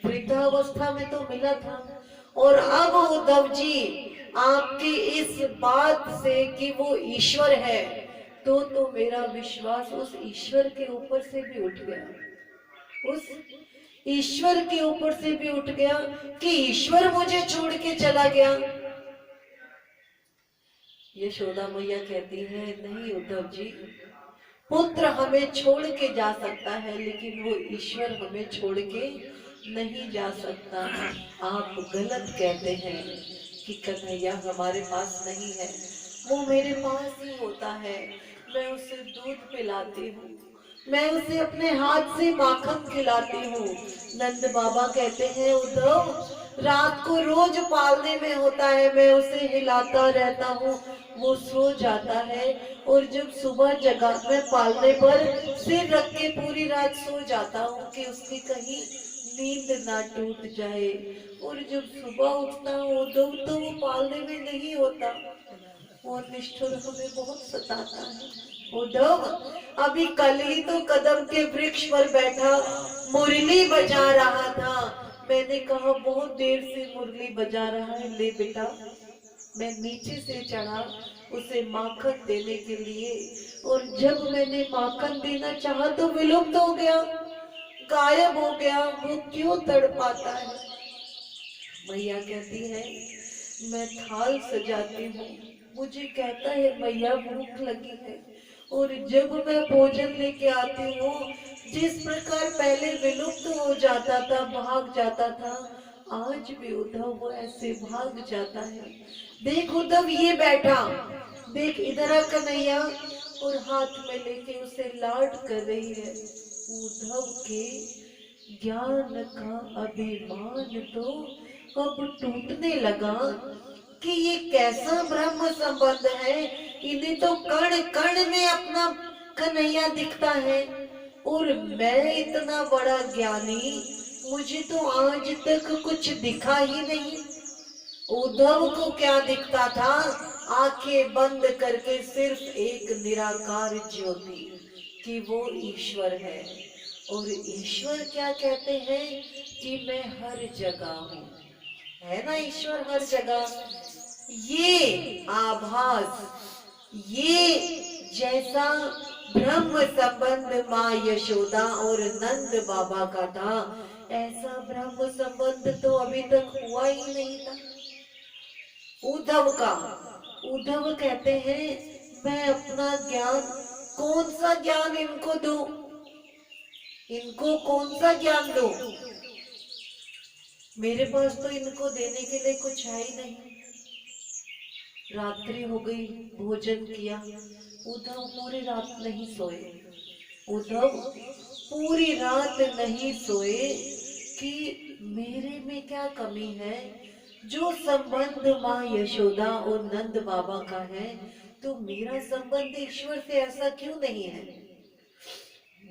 वृद्धावस्था में तो मिला था। और अब उद्धव जी आपकी इस बात से कि वो ईश्वर है, तो मेरा विश्वास उस ईश्वर के ऊपर से भी उठ गया, उस ईश्वर के ऊपर से भी उठ गया कि ईश्वर मुझे छोड़ के चला गया। यशोदा मैया कहती है नहीं उद्धव जी, पुत्र हमें छोड़ के जा सकता है लेकिन वो ईश्वर हमें छोड़ के नहीं जा सकता। आप गलत कहते हैं कि कन्हैया हमारे पास नहीं है, वो मेरे पास ही होता है, मैं उसे दूध पिलाती हूँ, मैं उसे अपने हाथ से माखन खिलाती हूँ। नंद बाबा कहते हैं उद्धव रात को रोज पालने में होता है, मैं उसे हिलाता रहता हूँ, वो सो जाता है और जब सुबह जगा मैं पालने पर सिर रख के पूरी रात सो जाता हूँ कि उसकी कहीं नींद ना टूट जाए। और जब सुबह उठता हूँ उद्धव तो वो पालने में नहीं होता, वो निष्ठुर हमें बहुत सताता है। उद्धव अभी कल ही तो कदम के वृक्ष पर बैठा मुरली बजा रहा था, मैंने कहा बहुत देर से मुरली बजा रहा है, ले बेटा। मैं नीचे से चढ़ा उसे माखन देने के लिए, और जब मैंने माखन देना चाहा तो विलुप्त हो गया, गायब हो गया। वो क्यों तड़पाता है? मैया कहती है मैं थाल सजाती हूँ, मुझे कहता है मैया भूख लगी है, और जब मैं भोजन लेके आती हूँ जिस प्रकार पहले विलुप्त हो जाता था, भाग जाता था, आज भी उद्धव वो ऐसे भाग जाता है। देख उद्धव ये बैठा, देख इधर आ कन्हैया, और हाथ में लेके उसे लाड कर रही है। उद्धव के ज्ञान का अभिमान तो अब टूटने लगा कि ये कैसा ब्रह्म संबंध है, इन्हें तो कण कण में अपना कन्हैया दिखता है, और मैं इतना बड़ा ज्ञानी, मुझे तो आज तक कुछ दिखा ही नहीं। उद्धव को क्या दिखता था? आंखें बंद करके सिर्फ एक निराकार ज्योति कि वो ईश्वर है। और ईश्वर क्या कहते हैं कि मैं हर जगह हूँ, है ना ईश्वर हर जगह। ये आभास, ये जैसा ब्रह्म संबंध माँ यशोदा और नंद बाबा का था, ऐसा ब्रह्म संबंध तो अभी तक हुआ ही नहीं था उद्धव का। उद्धव कहते हैं मैं अपना ज्ञान, कौन सा ज्ञान इनको दूं, इनको कौन सा ज्ञान दूं? मेरे पास तो इनको देने के लिए कुछ है ही नहीं। रात्रि हो गई, भोजन किया। उद्धव पूरी रात नहीं सोए। उद्धव पूरी रात नहीं सोए कि मेरे में क्या कमी है। जो संबंध माँ यशोदा और नंद बाबा का है, तो मेरा संबंध ईश्वर से ऐसा क्यों नहीं है।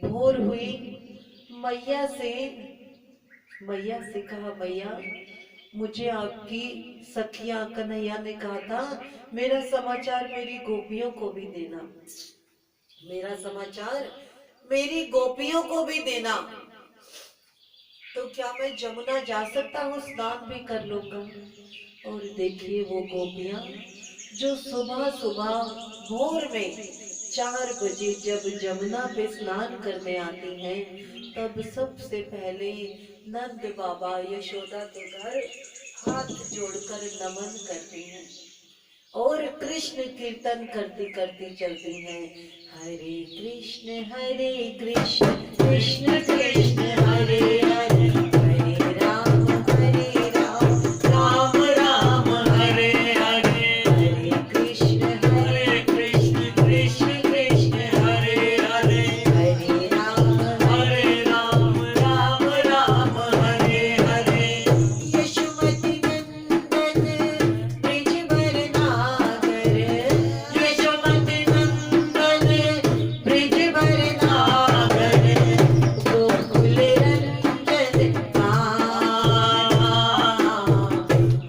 भोर हुई, मैया से कहा, मैया मुझे आपकी सखिया कन्हैया ने कहा था मेरा समाचार मेरी गोपियों को भी देना, मेरा समाचार मेरी गोपियों को भी देना। तो क्या मैं जमुना जा सकता हूँ, स्नान भी कर लूंगा। और देखिए वो गोपियां जो सुबह सुबह भोर में 4 बजे जब जमुना पे स्नान करने आती हैं, तब सबसे पहले नंद बाबा यशोदा के घर हाथ जोड़कर नमन करती हैं और कृष्ण कीर्तन करती करती चलती हैं। हरे कृष्ण कृष्ण कृष्ण हरे हरे, हरे राम राम राम हरे हरे, हरे कृष्ण कृष्ण कृष्ण हरे हरे, हरे राम राम राम हरे हरे। यशोमती नंदन ब्रिज भरनागर, यशोमती नंदन ब्रिज भरनागर, गोकुल रंजन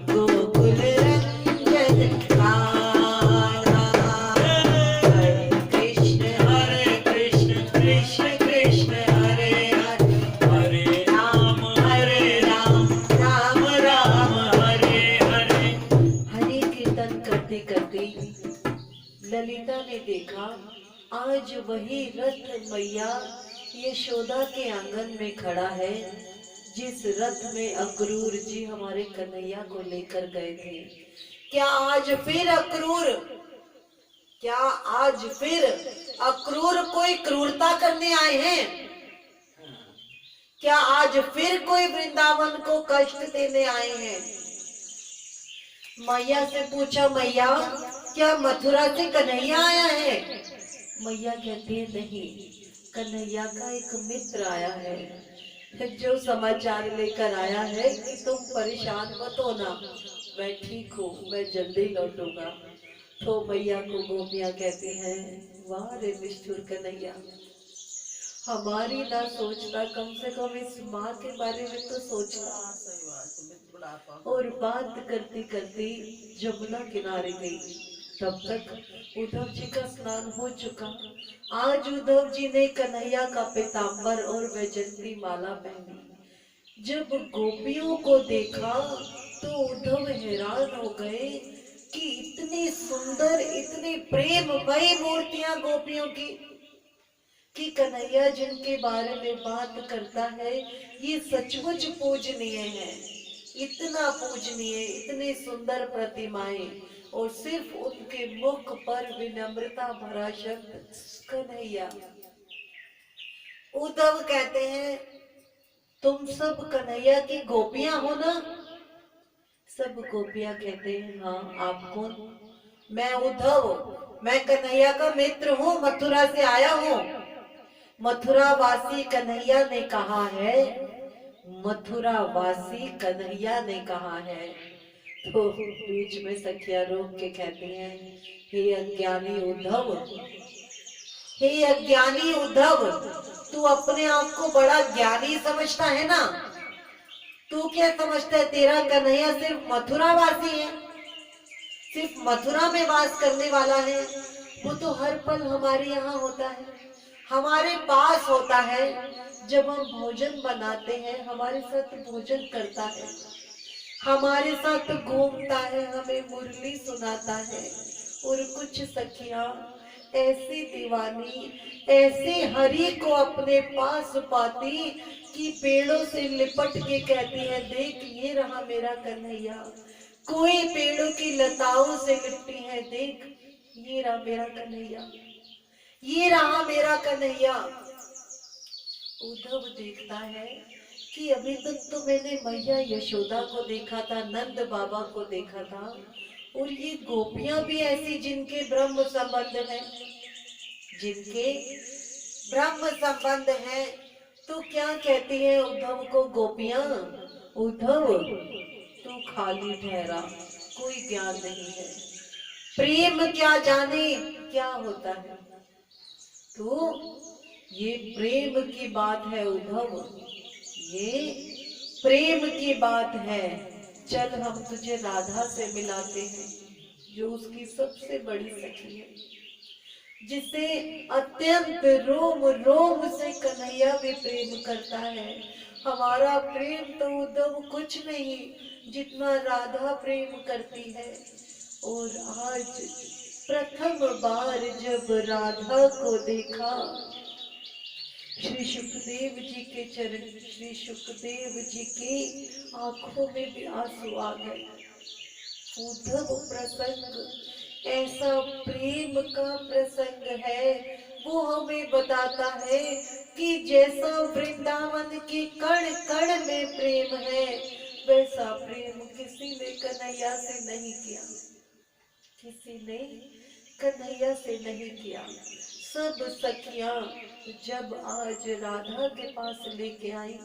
गोकुल रंजन हरे कृष्ण कृष्ण कृष्ण हरे हरे, हरे राम राम राम हरे हरे। हरे कीर्तन करते करते ललिता ने देखा आज वही रथ मैया यशोदा के आंगन में खड़ा है, जिस रथ में अक्रूर जी हमारे कन्हैया को लेकर गए थे। क्या आज फिर अक्रूर कोई क्रूरता करने आए हैं? क्या आज फिर कोई वृंदावन को कष्ट देने आए हैं? मैया से पूछा, मैया क्या मथुरा से कन्हैया आया है? मैया कहती है, नहीं, कन्हैया का एक मित्र आया है जो समाचार लेकर आया है कि तुम परेशान मत होना, मैं ठीक हूँ, मैं जल्दी लौटूंगा। तो मैया को गोपियां कहती हैं, वाह रे निष्ठुर कन्हैया, हमारी ना सोचता, कम से कम इस माँ के बारे में तो सोचता। हाँ, सही बात है, बुढ़ापा और बात करती करती जमुना किनारे गई। तब तक उद्धव जी का स्नान हो चुका। आज उद्धव जी ने कन्हैया का पीताम्बर और वैजंती माला पहनी। जब गोपियों को देखा तो उद्धव हैरान हो गए कि इतनी सुंदर, इतनी प्रेममयी मूर्तियां गोपियों की, कि कन्हैया जिनके बारे में बात करता है ये सचमुच पूजनीय है, इतना पूजनीय, इतनी सुंदर प्रतिमाएं, और सिर्फ उनके मुख पर विनम्रता भरा शब्द कन्हैया। उद्धव कहते हैं, तुम सब कन्हैया की गोपियां हो ना? सब गोपियां कहते हैं, हाँ, आप कौन? मैं उद्धव, मैं कन्हैया का मित्र हूँ, मथुरा से आया हूँ। मथुरा वासी कन्हैया ने कहा है, मथुरा वासी कन्हैया ने कहा है। तो बीच में सखिया रोक के कहती हैं, हे अज्ञानी उद्धव, हे अज्ञानी उद्धव, तू अपने आप को बड़ा ज्ञानी समझता है ना? तू क्या समझता है तेरा कन्हैया सिर्फ मथुरा वासी है, सिर्फ मथुरा में वास करने वाला है? वो तो हर पल हमारे यहाँ होता है, हमारे पास होता है। जब हम भोजन बनाते हैं हमारे साथ भोजन करता है, हमारे साथ घूमता है, हमें मुरली सुनाता है। और कुछ सखियां ऐसी दीवानी, ऐसे हरि को अपने पास पाती कि पेड़ों से लिपट के कहती है, देख ये रहा मेरा कन्हैया। कोई पेड़ों की लताओं से लिपटी है, देख ये रहा मेरा कन्हैया, ये रहा मेरा कन्हैया। उद्धव देखता है कि अभी तक तो मैंने मैया यशोदा को देखा था, नंद बाबा को देखा था, और ये गोपियां भी ऐसी जिनके ब्रह्म संबंध है, जिनके ब्रह्म संबंध है, तो क्या कहती है उद्धव को गोपियां, उद्धव तू खाली ठहरा, कोई ज्ञान नहीं है, प्रेम क्या जाने क्या होता है। तो ये प्रेम की बात है उद्धव, ये प्रेम की बात है। चल हम तुझे राधा से मिलाते हैं, जो उसकी सबसे बड़ी सखी है, जिसे अत्यंत रोम रोम से कन्हैया भी प्रेम करता है। हमारा प्रेम तो उद्धव कुछ नहीं जितना राधा प्रेम करती है। और आज प्रथम बार जब राधा को देखा, श्री सुखदेव जी के चरण, श्री सुखदेव जी की आंखों में भी आंसू आ गए। उद्धव प्रसंग ऐसा प्रेम का प्रसंग है, वो हमें बताता है कि जैसा वृंदावन के कण कण में प्रेम है, वैसा प्रेम किसी ने कन्हैया से नहीं किया, किसी ने कन्हैया से नहीं किया। सब सखियां जब आज राधा के पास लेके आई,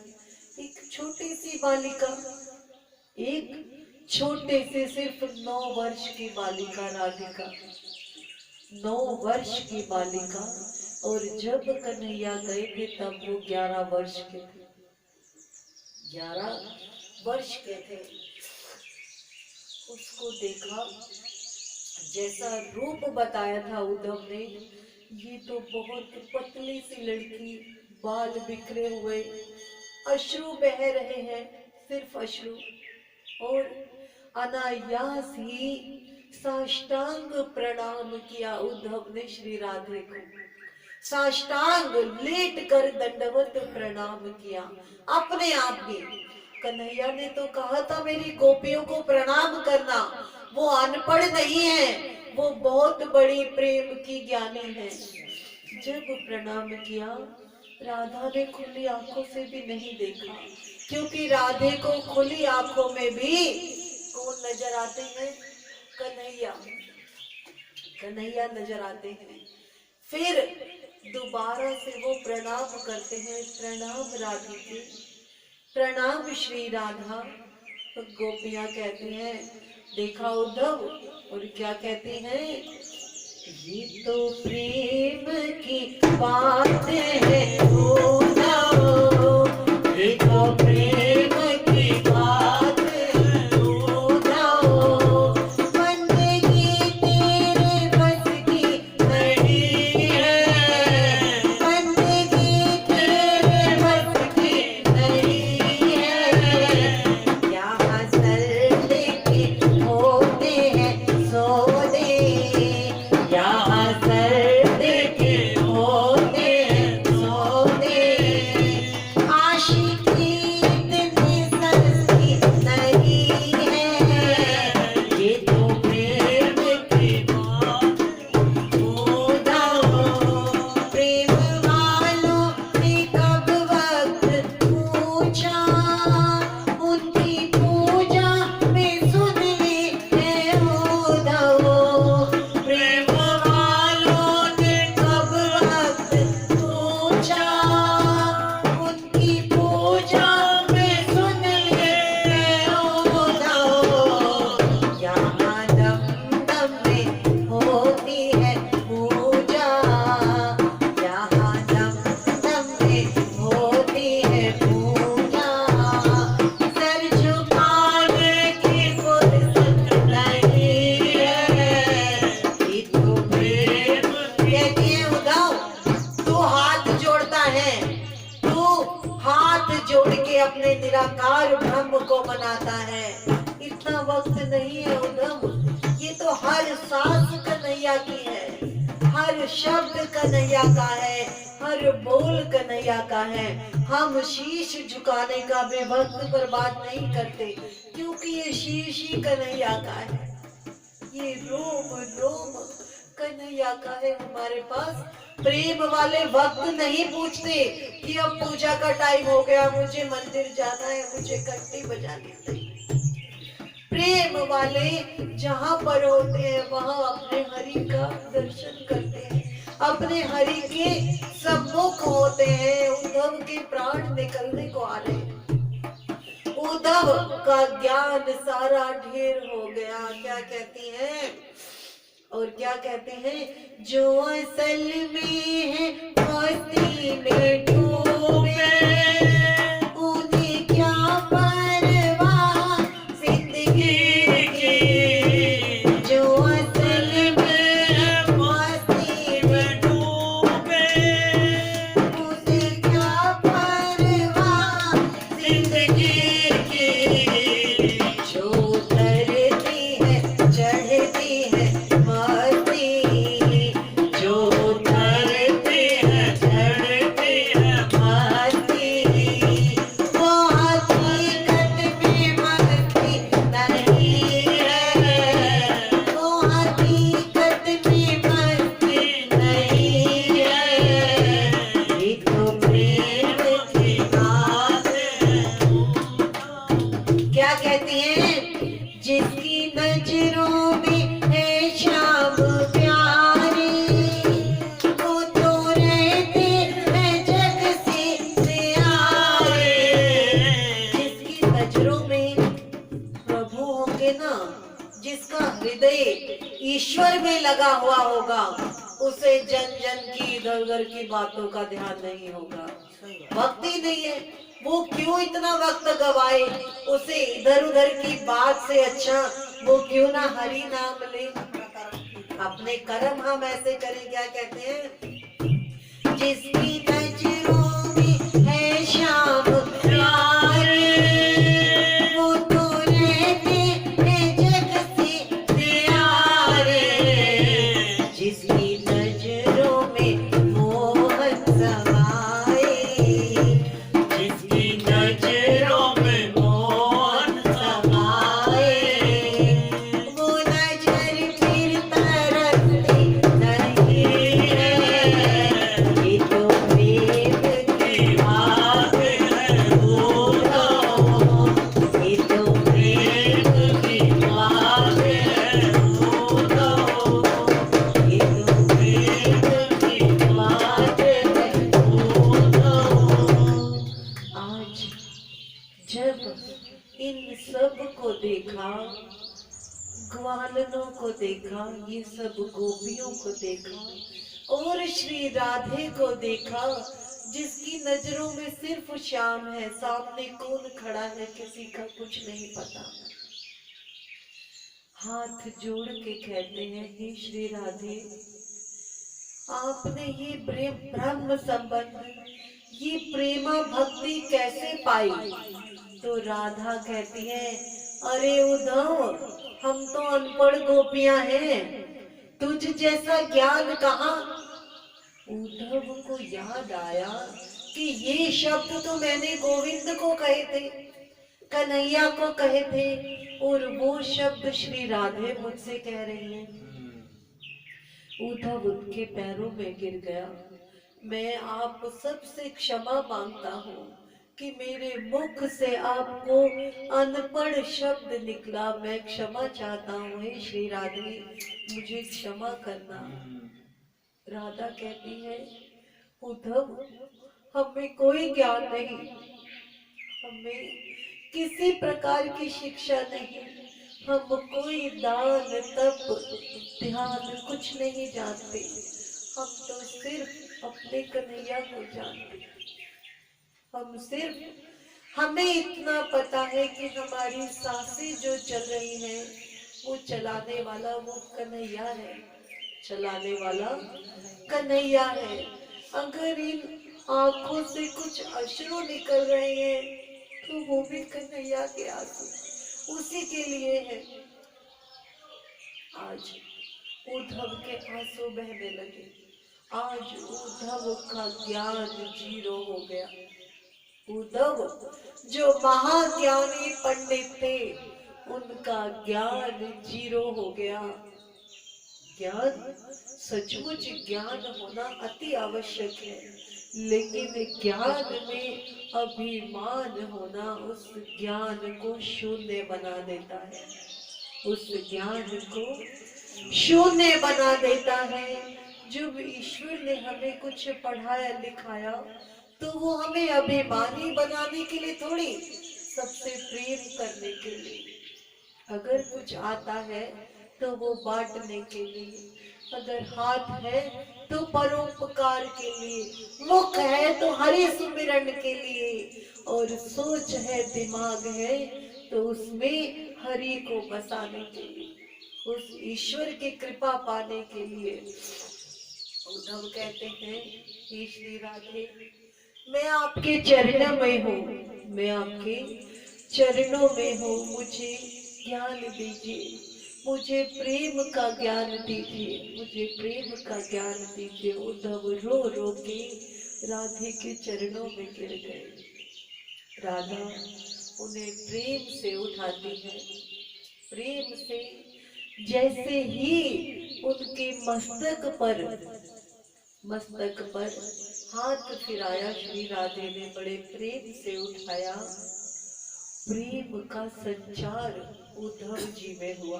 एक छोटी सी बालिका, एक छोटे से सिर्फ 9 वर्ष की बालिका राधिका, 9 वर्ष की बालिका, और जब कन्हैया गए थे तब वो 11 वर्ष के थे, 11 वर्ष के थे। उसको देखा, जैसा रूप बताया था उद्धव ने, ये तो बहुत पतली सी लड़की, बाल बिखरे हुए, अश्रु बह रहे हैं, सिर्फ अश्रु, और अनायास ही साष्टांग प्रणाम किया उद्धव ने श्री राधे को, साष्टांग लेट कर दंडवत प्रणाम किया अपने आप ही। कन्हैया ने तो कहा था मेरी गोपियों को प्रणाम करना, वो अनपढ़ नहीं है, वो बहुत बड़ी प्रेम की ज्ञानी है। जब प्रणाम किया, राधा ने खुली आंखों से भी नहीं देखा, क्योंकि राधे को खुली आंखों में भी कौन नजर आते हैं, कन्हैया, कन्हैया नजर आते हैं। फिर दोबारा से वो प्रणाम करते हैं, प्रणाम राधिके, प्रणाम श्री राधा। तो गोपियां कहती हैं, देखा उद्धव, और क्या कहती हैं, ये तो प्रेम की बात है उद्धव, ये तो प्रेम की बात है उद्धव, बंदगी तेरे बस की नहीं है, बंदगी तेरे बस की नहीं है, यहाँ सर्दे के होते हैं सोने, यहाँ सर्दे के होते हैं सोने, आशिकी इतनी सस्ती नहीं है, ये तो प्रेम की बात उद्धव, प्रेम वालों ने कब वक्त पूछा, उनकी पूजा में सुन ली है उद्धव, प्रेम वालों ने कब वक्त पूछा, उनकी पूजा में सुन ली है उद्धव, यहाँ दम दम में होती है पूजा, यहाँ दम दम में होती है पूजा, सर झुकाने की फुर्सत नहीं है, ये तो प्रेम। कहती है उद्धव, तू हाथ जोड़ता है, तू हाथ जोड़ के अपने निराकार ब्रह्म को मनाता है, इतना वक्त नहीं है उद्धव, ये तो हर सांस कन्हैया की है, हर शब्द कन्हैया का है, हर बोल कन्हैया का है। हम शीश झुकाने का भी वक्त बर्बाद नहीं करते, क्योंकि ये शीश ही कन्हैया का है, ये रोम रोम कन्हैया क्या है हमारे पास प्रेम वाले वक्त नहीं पूछते कि अब पूजा का टाइम हो गया, मुझे मंदिर जाना है, मुझे घंटी बजानी है। प्रेम वाले जहाँ पर होते हैं वहाँ अपने हरि का दर्शन करते हैं, अपने हरि के सम्मुख होते हैं। उद्धव के प्राण निकलने को आ रहे हैं, उद्धव का ज्ञान सारा ढेर हो गया। क्या कहती हैं और क्या कहते हैं, जो असल में है मस्ती में डूबे, उन्हें क्या परवाह जिंदगी की। जो असल में है मस्ती में डूबे, उन्हें क्या परवाह जिंदगी की। जो उतरती है चढ़ती है मस्ती, जो उतरती है चढ़ती है मस्ती, वो हकीकत में मस्ती नहीं है, वो हकीकत में मस्ती नहीं है। ये तो प्रेम की बात है। क्या कहती हैं, जिसकी नजरों में है शाम प्यारी, वो तो रहते हैं जग से प्यारे। जिसकी नजरों में प्रभु होंगे ना, जिसका हृदय ईश्वर में लगा हुआ होगा, उसे जन जन की इधर उधर की बातों का ध्यान नहीं होगा। भक्ति नहीं है, वो क्यों इतना वक्त गवाए, उसे इधर उधर की बात से अच्छा वो क्यों ना हरि नाम ले। अपने कर्म हम ऐसे करें। क्या कहते हैं, जिसकी नजरों में है श्याम प्यारे, वो तो रहते हैं जग से प्यारे। जिसकी नजरों में मोहन समाए, जिसकी नजरों में मोहन समाए, वो नजर फिर तरसती नहीं है। ये तो प्रेम की बात है उद्धव, ये तो प्रेम की बात है उद्धव, ये तो प्रेम की बात है उद्धव। आज जब इन सब को देखा, ग्वालनों को देखा, ये सब गोपियों को देखा और श्री राधे को देखा, जिसकी नजरों में सिर्फ श्याम है, सामने कौन खड़ा है किसी का कुछ नहीं पता। हाथ जोड़ के कहते हैं, हे श्री राधे, आपने ये प्रेम ब्रह्म संबंध, ये प्रेमा भक्ति कैसे पाई। तो राधा कहती है, अरे उद्धव, हम तो अनपढ़ गोपियां हैं, तुझ जैसा ज्ञान कहाँ। उद्धव को याद आया कि ये शब्द तो मैंने गोविंद को कहे थे, कन्हैया को कहे थे, और वो शब्द श्री राधे मुझसे कह रही हैं। उद्धव उनके पैरों में गिर गया। मैं आप सबसे क्षमा मांगता हूँ कि मेरे मुख से आपको अनपढ़ शब्द निकला, मैं क्षमा चाहता हूँ। हे श्री राधे, मुझे क्षमा करना। राधा कहती है, उद्धव, हमें कोई ज्ञान नहीं, हमें किसी प्रकार की शिक्षा नहीं, हम कोई दान तप ध्यान कुछ नहीं जानते, हम तो सिर्फ अपने कन्हैया को जानते। हम सिर्फ, हमें इतना पता है कि हमारी सांसें जो चल रही हैं वो चलाने वाला वो कन्हैया है, चलाने वाला कन्हैया है। अगर इन आंखों से कुछ अश्रु निकल रहे हैं तो वो भी कन्हैया के आंसू, उसी के लिए है। आज उद्धव के आंसू बहने लगे। आज उद्धव का ज्ञान जीरो हो गया। उद्धव जो महाज्ञानी पंडित थे, उनका ज्ञान जीरो हो गया। ज्ञान, सचमुच ज्ञान होना अति आवश्यक है, लेकिन ज्ञान में अभिमान होना उस ज्ञान को शून्य बना देता है, उस ज्ञान को शून्य बना देता है। जब ईश्वर ने हमें कुछ पढ़ाया लिखाया तो वो हमें अभिमानी बनाने के लिए थोड़ी, सबसे प्रेम करने के लिए। अगर कुछ आता है तो वो बांटने के लिए, अगर हाथ है तो परोपकार के लिए, मुख है तो हरि सुमिरन के लिए, और सोच है, दिमाग है तो उसमें हरि को बसाने के लिए, उस ईश्वर की कृपा पाने के लिए। उद्धव कहते हैं, हे श्री राधे, मैं आपके चरणों में हूँ, मैं आपके चरणों में हूँ, मुझे ज्ञान दीजिए, मुझे प्रेम का ज्ञान दीजिए, मुझे प्रेम का ज्ञान दीजिए। उद्धव रो रो के राधे के चरणों में गिर गए। राधा उन्हें प्रेम से उठाती है, प्रेम से, जैसे ही उनके मस्तक पर हाथ फिराया श्री राधे ने, बड़े प्रेम से उठाया। प्रेम का संचार उद्धव जी में हुआ,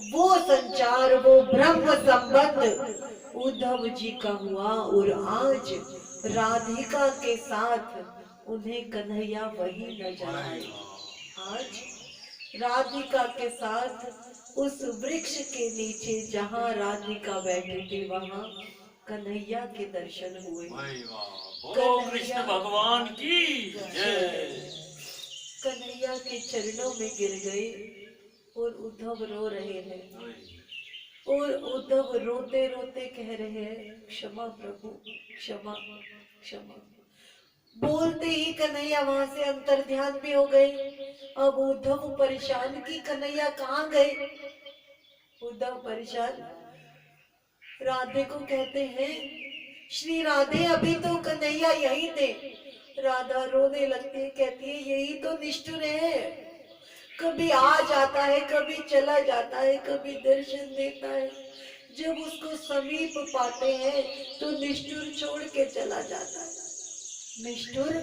वो संचार, वो ब्रह्म संबंध उद्धव जी का हुआ। और आज राधिका के साथ उन्हें कन्हैया वही नजर आए। आज राधिका के साथ उस वृक्ष के नीचे जहाँ राधिका बैठी थी, वहां कन्हैया के दर्शन हुए। बोलो कृष्ण भगवान की जय। कन्हैया के चरणों में गिर गए और उद्धव रो रहे हैं, और उद्धव रोते रोते कह रहे हैं, क्षमा प्रभु, क्षमा क्षमा। बोलते ही कन्हैया वहां से अंतर ध्यान भी हो गए। अब उद्धव परेशान कि कन्हैया कहाँ गए। उद्धव परेशान राधे को कहते हैं, श्री राधे अभी तो कन्हैया यही थे। राधा रोने लगती है, कहती है, यही तो निष्ठुर है, कभी आ जाता है, कभी चला जाता है, कभी दर्शन देता है, जब उसको समीप पाते हैं तो निष्ठुर छोड़ के चला जाता है, निष्ठुर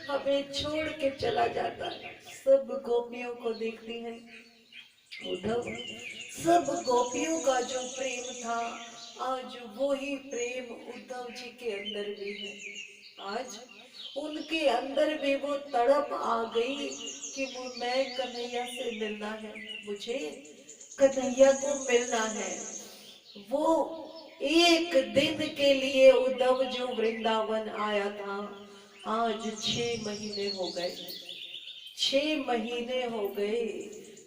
हमें छोड़ के चला जाता है। सब गोपियों को देखती है उद्धव, सब गोपियों का जो प्रेम था, आज वो ही प्रेम उद्धव जी के अंदर भी है। आज उनके अंदर भी वो तड़प आ गई कि मैं कन्हैया से मिलना है, मुझे कन्हैया को मिलना है। वो एक दिन के लिए उद्धव जो वृंदावन आया था, आज 6 महीने हो गए, 6 महीने हो गए।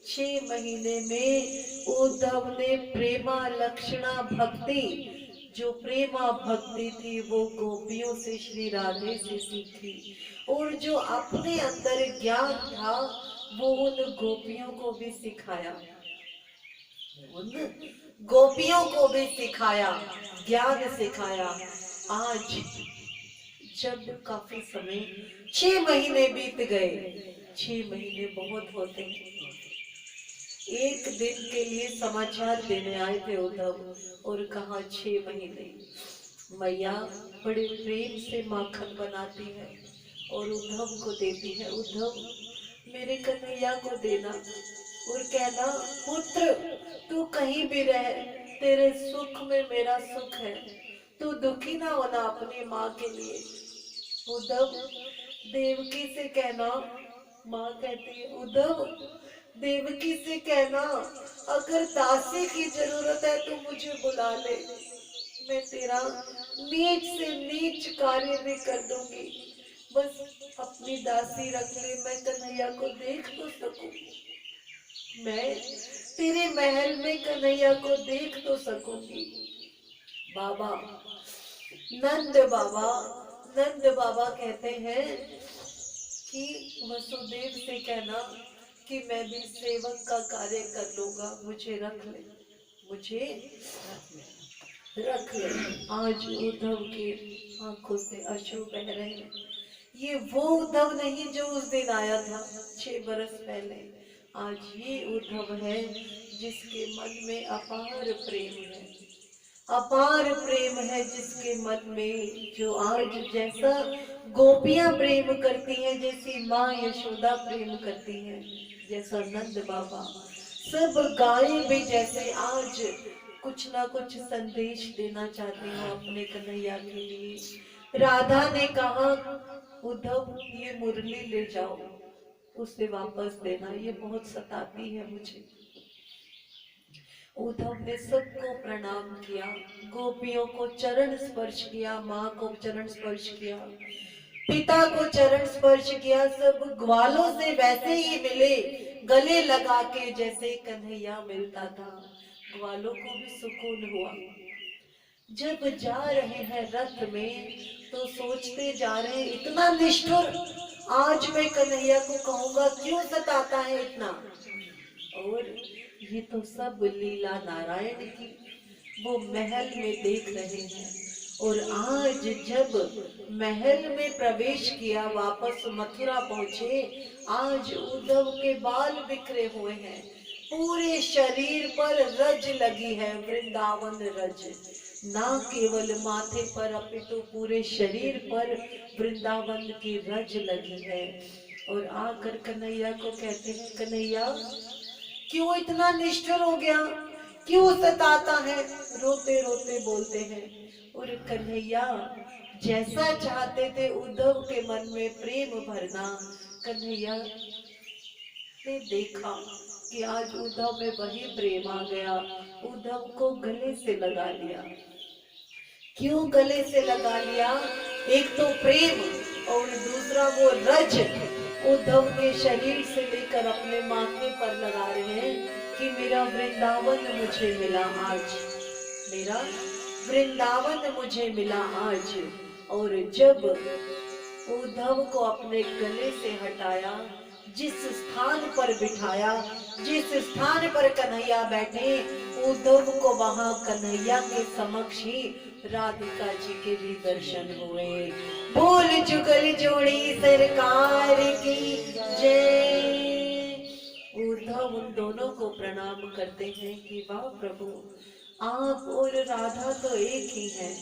6 महीने में उद्धव ने प्रेमा लक्षणा भक्ति, जो प्रेमा भक्ति थी वो गोपियों से, श्री राधे से सीखी, और जो अपने अंदर ज्ञान था वो उन गोपियों को भी सिखाया, उन गोपियों को भी सिखाया, ज्ञान सिखाया। आज जब काफी समय, 6 महीने बीत गए, 6 महीने बहुत होते हैं। एक दिन के लिए समाचार देने आए थे उद्धव, और कहा 6 महीने। मैया बड़े प्रेम से माखन बनाती है और उद्धव को देती है, उद्धव मेरे कन्हैया को देना और कहना, पुत्र तू कहीं भी रह, तेरे सुख में मेरा सुख है, तू दुखी ना होना अपनी माँ के लिए। उद्धव देवकी से कहना, माँ कहती है, उद्धव देवकी से कहना, अगर दासी की जरूरत है तो मुझे बुला ले, मैं तेरा नीच से नीच कार्य भी कर दूंगी, बस अपनी दासी रख ले, मैं कन्हैया को देख तो सकूं, मैं तेरे महल में कन्हैया को देख तो सकूंगी। बाबा नंद बाबा कहते हैं कि वसुदेव से कहना कि मैं भी सेवक का कार्य कर लूंगा, मुझे रख ले, मुझे रख ले। आज उद्धव के आंखों से अश्रु बह रहे हैं। ये वो उद्धव नहीं जो उस दिन आया था 6 बरस पहले, आज ये उद्धव है जिसके मन में अपार प्रेम है, अपार प्रेम है जिसके मन में, जो आज जैसा गोपियां प्रेम करती हैं, जैसी माँ यशोदा प्रेम करती हैं, जैसा नंद बाबा, सब गायें भी जैसे आज कुछ ना कुछ संदेश देना चाहती हूँ अपने कन्हैया के लिए। राधा ने कहा उद्धव ये मुरली ले जाओ, उसे वापस देना, ये बहुत सताती है मुझे। उद्धव ने सबको प्रणाम किया, गोपियों को चरण स्पर्श किया, माँ को चरण स्पर्श किया, पिता को चरण स्पर्श किया, सब ग्वालों से वैसे ही मिले, गले लगा के जैसे कन्हैया मिलता था। ग्वालों को भी सुकून हुआ। जब जा रहे हैं रथ में तो सोचते जा रहे हैं इतना निष्ठुर, आज मैं कन्हैया को कहूंगा क्यों सताता है इतना, और ये तो सब लीला नारायण की, वो महल में देख रहे हैं। और आज जब महल में प्रवेश किया, वापस मथुरा पहुंचे, आज उद्धव के बाल बिखरे हुए हैं, पूरे शरीर पर रज लगी है, वृंदावन रज, ना केवल माथे पर अपितु पूरे शरीर पर वृंदावन की रज लगी है। और आकर कन्हैया को कहते हैं, कन्हैया क्यों इतना निष्ठुर हो गया, क्यों सताता है, रोते रोते बोलते हैं। और कन्हैया जैसा चाहते थे उद्धव के मन में प्रेम भरना, कन्हैया ने देखा कि आज उद्धव में वही प्रेम आ गया, उद्धव को गले से लगा लिया। क्यों गले से लगा लिया, एक तो प्रेम और दूसरा वो रज उद्धव के शरीर से लेकर अपने माथे पर लगा रहे हैं कि मेरा वृंदावन मुझे मिला आज, मेरा वृंदावन मुझे मिला आज। और जब उद्धव को अपने गले से हटाया, जिस स्थान पर बिठाया, जिस स्थान पर कन्हैया बैठे, उद्धव को वहां कन्हैया के समक्ष ही राधिका जी के भी दर्शन हुए। बोल जुगल जोड़ी सरकार की जय। उद्धव उन दोनों को प्रणाम करते हैं कि वाह प्रभु, आप और राधा तो एक ही हैं,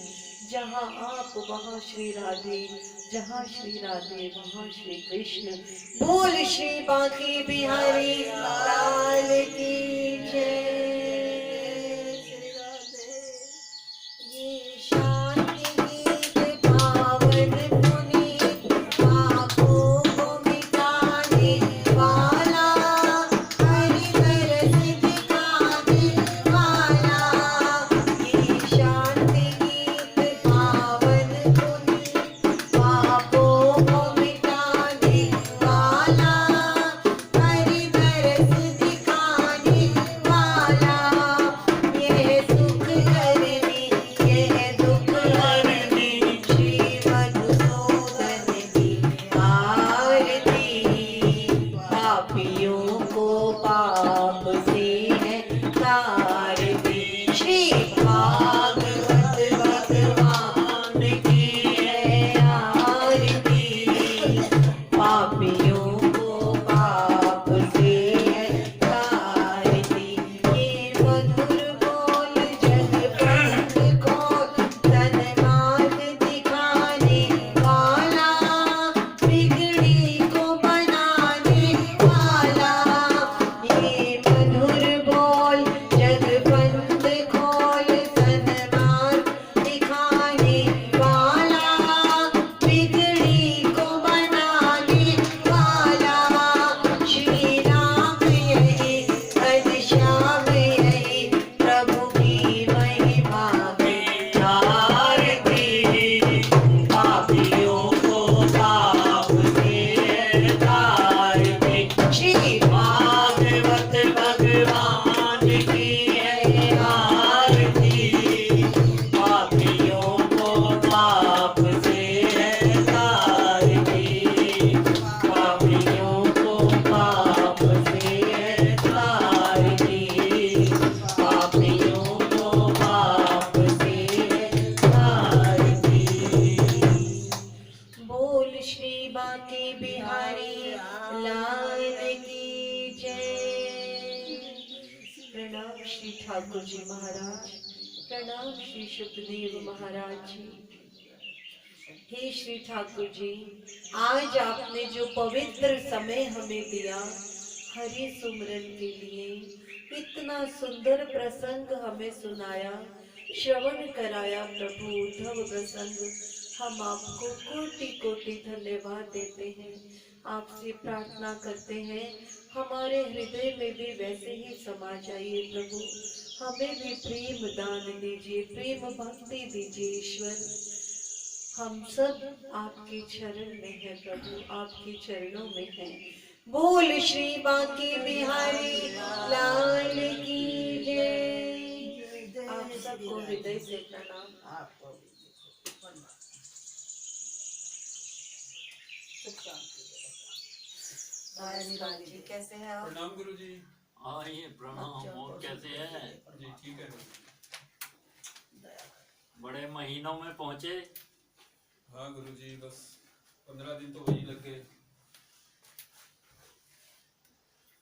जहाँ आप वहाँ श्री राधे, जहाँ श्री राधे वहाँ श्री कृष्ण। बोल श्री बांके बिहारी लाल की जय। ये शांति गीत पावन पुनीत, पापों को मिटाने वाला, हरि तरस दिखाने वाला। ये शांति गीत पावन पुनीत, पापों को मिटाने वाला, हरि तरस दिखाने वाला। ठाकुर जी महाराज, प्रणाम श्री सुखदेव महाराज जी। हे श्री ठाकुर जी, आज आपने जो पवित्र समय हमें दिया हरि सुमरन के लिए, इतना सुंदर प्रसंग हमें सुनाया, श्रवण कराया प्रभु उद्धव प्रसंग, हम आपको कोटि कोटि धन्यवाद देते हैं। आपसे प्रार्थना करते हैं हमारे हृदय में भी वैसे ही समा जाइए प्रभु, हमें भी प्रेम दान दीजिए, प्रेम भक्ति दीजिए ईश्वर। हम सब आपके चरण में है प्रभु, आपके चरणों में है। बोल श्री बांके बिहारी लाल की जय। आप सबको हृदय से प्रणाम। आपको भी प्रणाम। सुख शांति नमस्कार जी, कैसे हैं आप? प्रणाम गुरु जी। आइए प्रणाम। और कैसे हैं? जी ठीक है। बड़े महीनों में पहुंचे। हाँ गुरु जी, बस 15 दिन तो वही लग गए।